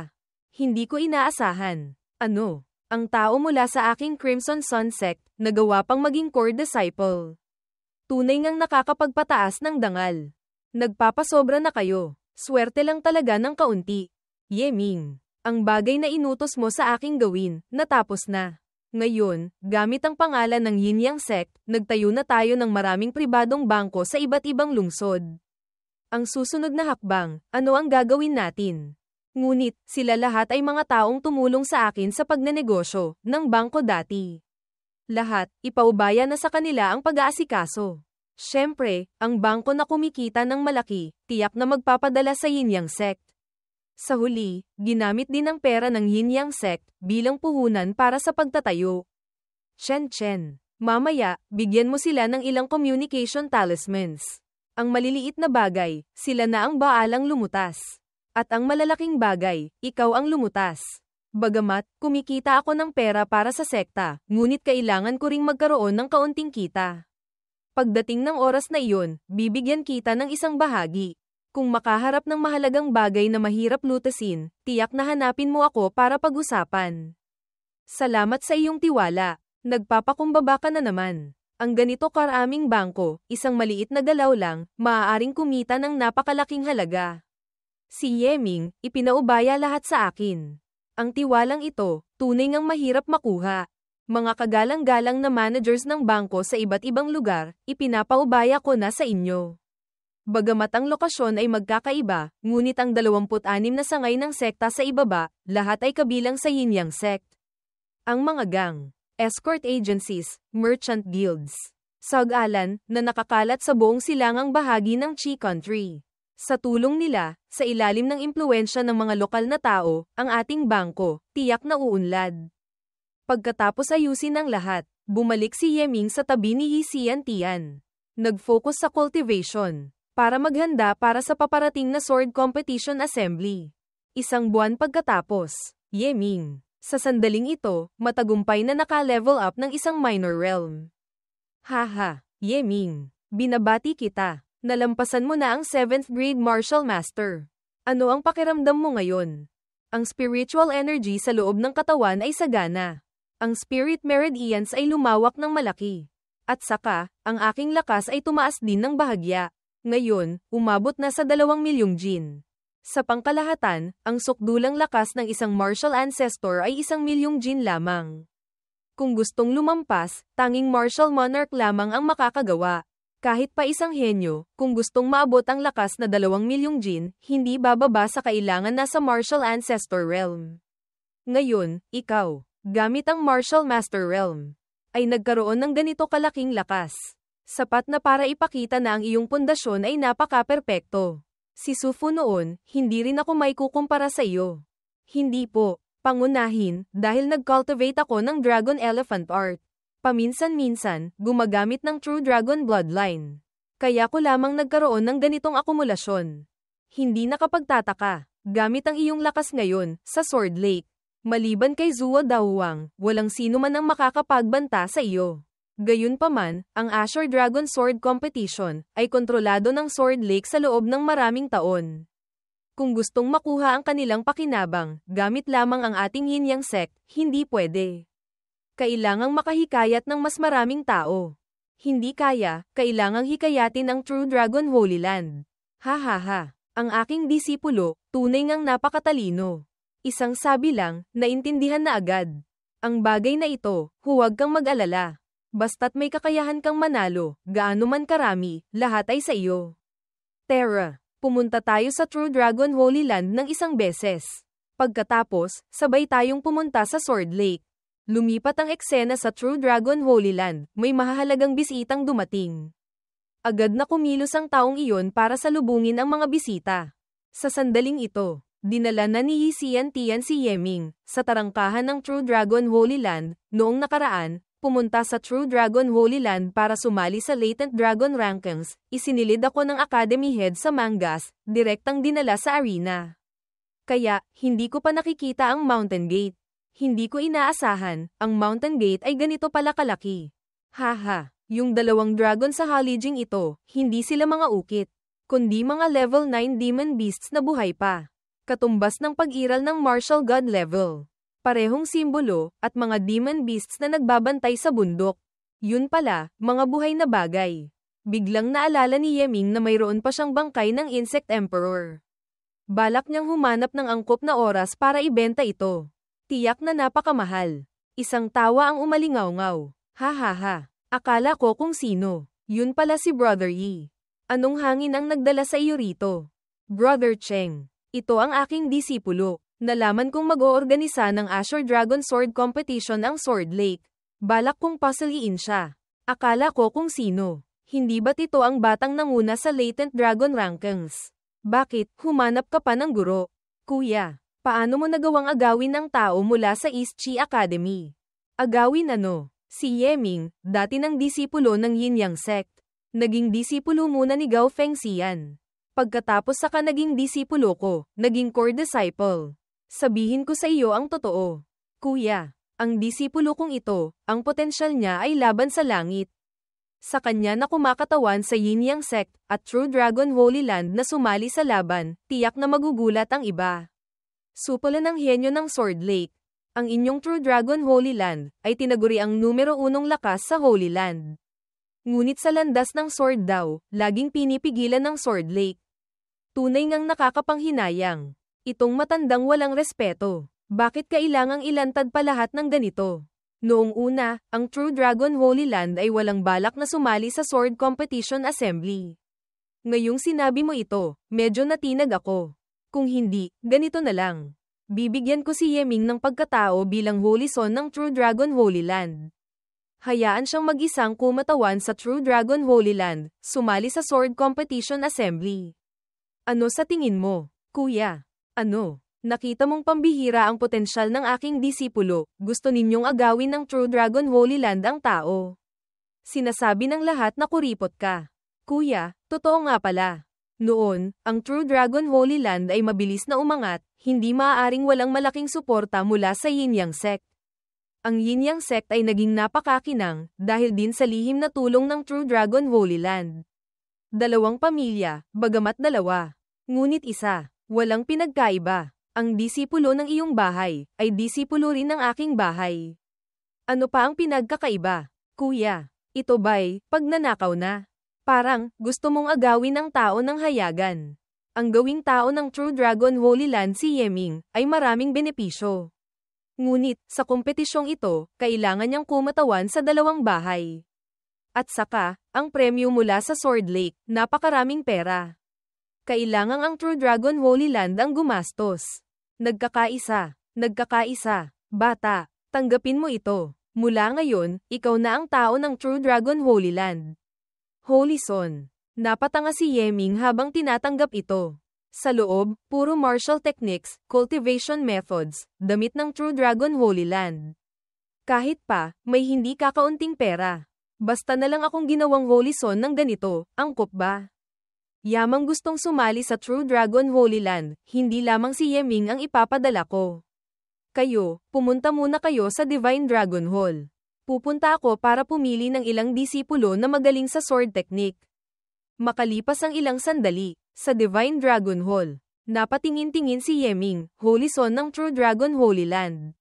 Hindi ko inaasahan. Ano? Ang tao mula sa aking Crimson Sun sect, nagawa pang maging core disciple. Tunay ngang nakakapagpataas ng dangal. Nagpapasobra na kayo. Swerte lang talaga ng kaunti. Yeming. Ang bagay na inutos mo sa aking gawin, natapos na. Ngayon, gamit ang pangalan ng Yin Yang Sect, nagtayo na tayo ng maraming pribadong bangko sa iba't ibang lungsod. Ang susunod na hakbang, ano ang gagawin natin? Ngunit, sila lahat ay mga taong tumulong sa akin sa pagnenegosyo ng bangko dati. Lahat, ipaubaya na sa kanila ang pag-aasikaso. Siyempre, ang bangko na kumikita ng malaki, tiyak na magpapadala sa Yin Yang Sect. Sa huli, ginamit din ang pera ng Yin Yang Sect bilang puhunan para sa pagtatayo. Chen, mamaya, bigyan mo sila ng ilang communication talismans. Ang maliliit na bagay, sila na ang baalang lumutas. At ang malalaking bagay, ikaw ang lumutas. Bagamat, kumikita ako ng pera para sa sekta, ngunit kailangan ko ring magkaroon ng kaunting kita. Pagdating ng oras na iyon, bibigyan kita ng isang bahagi. Kung makaharap ng mahalagang bagay na mahirap lutasin, tiyak na hanapin mo ako para pag-usapan. Salamat sa iyong tiwala. Nagpapakumbaba ka na naman. Ang ganito karaming bangko, isang maliit na galaw lang, maaaring kumita ng napakalaking halaga. Si Yeming, ipinaubaya lahat sa akin. Ang tiwalang ito, tunay ngang mahirap makuha. Mga kagalang-galang na managers ng bangko sa iba't ibang lugar, ipinapaubaya ko na sa inyo. Bagamat ang lokasyon ay magkakaiba, ngunit ang 26 na sangay ng sekta sa ibaba, lahat ay kabilang sa Yin Yang Sect. Ang mga gang, escort agencies, merchant guilds, sag-alan, na nakakalat sa buong silangang bahagi ng Chi Country. Sa tulong nila, sa ilalim ng impluwensya ng mga lokal na tao, ang ating bangko, tiyak na uunlad. Pagkatapos ayusin ang lahat, bumalik si Yeming sa tabi ni Yi Xiantian. Nag-focus sa cultivation, para maghanda para sa paparating na sword competition assembly. Isang buwan pagkatapos, Yeming, sa sandaling ito, matagumpay na naka-level up ng isang minor realm. Haha, Yeming, binabati kita. Nalampasan mo na ang 7th grade martial master. Ano ang pakiramdam mo ngayon? Ang spiritual energy sa loob ng katawan ay sagana. Ang spirit meridians ay lumawak ng malaki. At saka, ang aking lakas ay tumaas din ng bahagya. Ngayon, umabot na sa 2 milyong jin. Sa pangkalahatan, ang sukdulang lakas ng isang martial ancestor ay 1 milyong jin lamang. Kung gustong lumampas, tanging martial monarch lamang ang makakagawa. Kahit pa isang henyo, kung gustong maabot ang lakas na 2 milyong jin, hindi bababa sa kailangan na sa martial ancestor realm. Ngayon, ikaw, gamit ang martial master realm, ay nagkaroon ng ganito kalaking lakas. Sapat na para ipakita na ang iyong pundasyon ay napaka-perpekto. Si Sufu noon, hindi rin ako may kukumpara sa iyo. Hindi po, pangunahin, dahil nag-cultivate ako ng Dragon Elephant Art. Paminsan-minsan, gumagamit ng True Dragon Bloodline. Kaya ko lamang nagkaroon ng ganitong akumulasyon. Hindi nakapagtataka, gamit ang iyong lakas ngayon, sa Sword Lake. Maliban kay Zuo Daohuang, walang sino man ang makakapagbanta sa iyo. Gayunpaman, ang Azure Dragon Sword Competition, ay kontrolado ng Sword Lake sa loob ng maraming taon. Kung gustong makuha ang kanilang pakinabang, gamit lamang ang ating Yin Yang sect, hindi pwede. Kailangang makahikayat ng mas maraming tao. Hindi kaya, kailangang hikayatin ang True Dragon Holy Land. Hahaha, ang aking disipulo, tunay ngang napakatalino. Isang sabi lang, naintindihan na agad. Ang bagay na ito, huwag kang mag-alala. Basta't may kakayahan kang manalo, gaano man karami, lahat ay sa iyo. Terra, pumunta tayo sa True Dragon Holy Land ng 1 beses. Pagkatapos, sabay tayong pumunta sa Sword Lake. Lumipat ang eksena sa True Dragon Holy Land, may mahahalagang bisitang dumating. Agad na kumilos ang taong iyon para salubungin ang mga bisita. Sa sandaling ito, dinala na ni Yi Xiantian si Yeming, sa tarangkahan ng True Dragon Holy Land. Noong nakaraan, pumunta sa True Dragon Holy Land para sumali sa Latent Dragon Rankings, isinilid ako ng Academy Head sa Mangas, direktang dinala sa arena. Kaya, hindi ko pa nakikita ang Mountain Gate. Hindi ko inaasahan, ang Mountain Gate ay ganito pala kalaki. Haha, yung 2 dragon sa Halijing ito, hindi sila mga ukit, kundi mga level 9 demon beasts na buhay pa. Katumbas ng pag-iral ng martial god level. Parehong simbolo, at mga demon beasts na nagbabantay sa bundok. Yun pala, mga buhay na bagay. Biglang naalala ni Yeming na mayroon pa siyang bangkay ng Insect Emperor. Balak niyang humanap ng angkop na oras para ibenta ito. Tiyak na napakamahal. Isang tawa ang umalingaw-ngaw. Hahaha. Akala ko kung sino. Yun pala si Brother Yi. Anong hangin ang nagdala sa iyo rito? Brother Cheng. Ito ang aking disipulo. Nalaman kong mag-oorganisa ng Azure Dragon Sword Competition ang Sword Lake. Balak kong pasaliin siya. Akala ko kung sino. Hindi ba't ito ang batang nanguna sa Latent Dragon Rankings? Bakit, humanap ka pa ng guro? Kuya. Paano mo nagawang agawin ng tao mula sa East Chi Academy? Agawin ano? Si Yeming, dati ng disipulo ng Yin Yang sect. Naging disipulo muna ni Gao Fengxian. Pagkatapos saka naging disipulo ko, naging core disciple. Sabihin ko sa iyo ang totoo. Kuya, ang disipulo kong ito, ang potensyal niya ay laban sa langit. Sa kanya na kumakatawan sa Yin Yang sect, at True Dragon Holy Land na sumali sa laban, tiyak na magugulat ang iba. Supala ng henyo ng Sword Lake. Ang inyong True Dragon Holy Land, ay tinaguri ang numero 1 lakas sa Holy Land. Ngunit sa landas ng Sword daw, laging pinipigilan ng Sword Lake. Tunay ngang nakakapanghinayang. Itong matandang walang respeto. Bakit kailangang ilantad pa lahat ng ganito? Noong una, ang True Dragon Holy Land ay walang balak na sumali sa Sword Competition Assembly. Ngayong sinabi mo ito, medyo natinag ako. Kung hindi, ganito na lang. Bibigyan ko si Yeming ng pagkatao bilang Holy Son ng True Dragon Holy Land. Hayaan siyang mag-isang kumatawan sa True Dragon Holy Land, sumali sa Sword Competition Assembly. Ano sa tingin mo, kuya? Ano? Nakita mong pambihira ang potensyal ng aking disipulo, gusto ninyong agawin ng True Dragon Holy Land ang tao. Sinasabi ng lahat na kuripot ka. Kuya, totoo nga pala. Noon, ang True Dragon Holy Land ay mabilis na umangat, hindi maaaring walang malaking suporta mula sa Yin Yang Sect. Ang Yin Yang Sect ay naging napakakinang, dahil din sa lihim na tulong ng True Dragon Holy Land. Dalawang pamilya, bagamat dalawa. Ngunit isa, walang pinagkaiba. Ang disipulo ng iyong bahay, ay disipulo rin ng aking bahay. Ano pa ang pinagkakaiba? Kuya, ito ba'y pagnanakaw na? Parang, gusto mong agawin ang tao ng hayagan. Ang gawing tao ng True Dragon Holy Land si Yeming, ay maraming benepisyo. Ngunit, sa kompetisyong ito, kailangan niyang kumatawan sa dalawang bahay. At saka, ang premyo mula sa Sword Lake, napakaraming pera. Kailangang ang True Dragon Holy Land ang gumastos. Nagkakaisa, bata, tanggapin mo ito. Mula ngayon, ikaw na ang tao ng True Dragon Holy Land. Holy Son. Napatanga si Yeming habang tinatanggap ito. Sa loob, puro martial techniques, cultivation methods, damit ng True Dragon Holy Land. Kahit pa, may hindi kakaunting pera. Basta na lang akong ginawang Holy Son ng ganito, angkop ba? Yamang gustong sumali sa True Dragon Holy Land, hindi lamang si Yeming ang ipapadala ko. Kayo, pumunta muna kayo sa Divine Dragon Hall. Pupunta ako para pumili ng ilang disipulo na magaling sa sword technique. Makalipas ang ilang sandali, sa Divine Dragon Hall, napatingin-tingin si Yeming, Holy Son ng True Dragon Holy Land.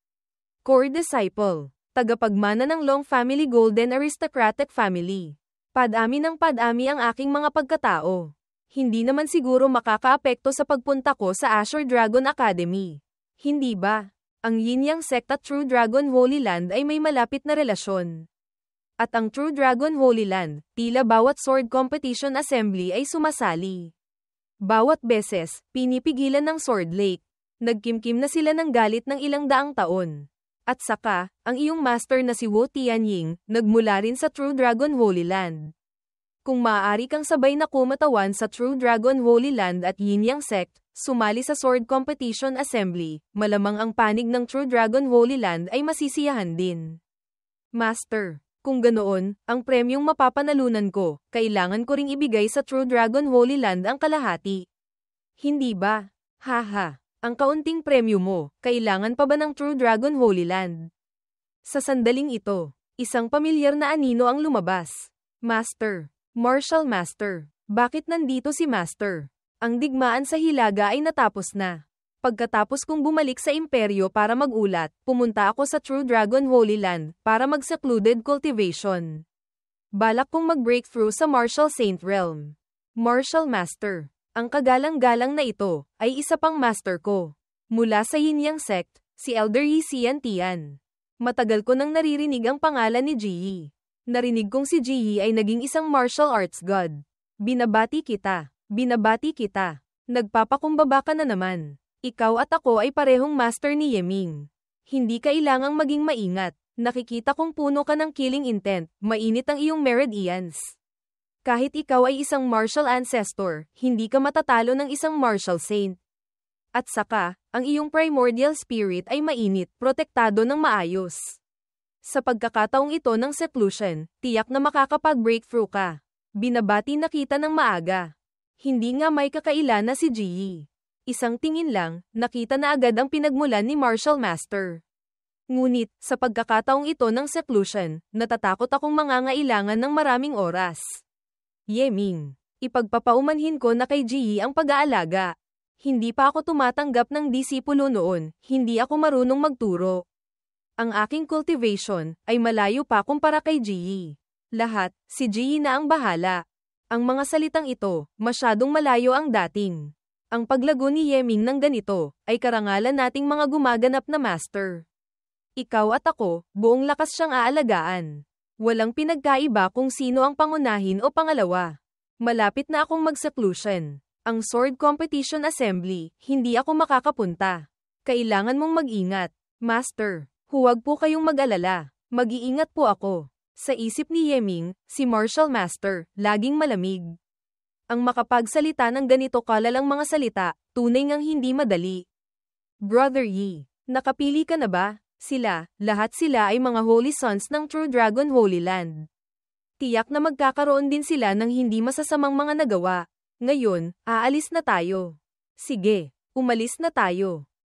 Core Disciple, tagapagmana ng Long Family Golden Aristocratic Family. Padami ng padami ang aking mga pagkatao. Hindi naman siguro makakaapekto sa pagpunta ko sa Azure Dragon Academy. Hindi ba? Ang Yin Yang Sect at True Dragon Holy Land ay may malapit na relasyon. At ang True Dragon Holy Land, tila bawat sword competition assembly ay sumasali. Bawat beses, pinipigilan ng Sword Lake. Nagkimkim na sila ng galit ng ilang daang taon. At saka, ang iyong master na si Wu Tianying, nagmula rin sa True Dragon Holy Land. Kung maaari kang sabay na kumatawan sa True Dragon Holy Land at Yin Yang Sect, sumali sa Sword Competition Assembly, malamang ang panig ng True Dragon Holy Land ay masisiyahan din. Master, kung ganoon, ang premyong mapapanalunan ko, kailangan ko ring ibigay sa True Dragon Holy Land ang kalahati. Hindi ba? Haha, ang kaunting premyo mo, kailangan pa ba ng True Dragon Holy Land? Sa sandaling ito, isang pamilyar na anino ang lumabas. Master. Martial Master. Bakit nandito si Master? Ang digmaan sa Hilaga ay natapos na. Pagkatapos kong bumalik sa imperyo para mag-ulat, pumunta ako sa True Dragon Holy Land para mag-secluded cultivation. Balak kong mag-breakthrough sa Martial Saint Realm. Martial Master. Ang kagalang-galang na ito ay isa pang master ko. Mula sa Yin Yang Sect, si Elder Yi Xiantian. Matagal ko nang naririnig ang pangalan ni Ji. Narinig kong si Ji ay naging isang martial arts god. Binabati kita. Nagpapakumbaba ka na naman. Ikaw at ako ay parehong master ni Yeming. Hindi kailangang maging maingat. Nakikita kong puno ka ng killing intent, mainit ang iyong meridians. Kahit ikaw ay isang martial ancestor, hindi ka matatalo ng isang martial saint. At saka, ang iyong primordial spirit ay mainit, protektado ng maayos. Sa pagkakataong ito ng seclusion, tiyak na makakapag-breakthrough ka. Binabati na kita ng maaga. Hindi nga may kakailan na si Ji. Isang tingin lang, nakita na agad ang pinagmulan ni Martial Master. Ngunit, sa pagkakataong ito ng seclusion, natatakot akong mangangailangan ng maraming oras. Yeming, ipagpapaumanhin ko na kay Ji ang pag-aalaga. Hindi pa ako tumatanggap ng disipulo noon, hindi ako marunong magturo. Ang aking cultivation ay malayo pa kumpara kay Ji. Lahat, si Ji na ang bahala. Ang mga salitang ito, masyadong malayo ang dating. Ang paglago ni Yeming ng ganito, ay karangalan nating mga gumaganap na master. Ikaw at ako, buong lakas siyang aalagaan. Walang pinagkaiba kung sino ang pangunahin o pangalawa. Malapit na akong mag-seclusion. Ang Sword Competition Assembly, hindi ako makakapunta. Kailangan mong mag-ingat, Master. Huwag po kayong mag-alala. Mag-iingat po ako. Sa isip ni Yeming, si Martial Master, laging malamig. Ang makapagsalita ng ganito kalalang mga salita, tunay ngang hindi madali. Brother Yi, nakapili ka na ba? Lahat sila ay mga Holy Sons ng True Dragon Holy Land. Tiyak na magkakaroon din sila ng hindi masasamang mga nagawa. Ngayon, aalis na tayo. Sige, umalis na tayo.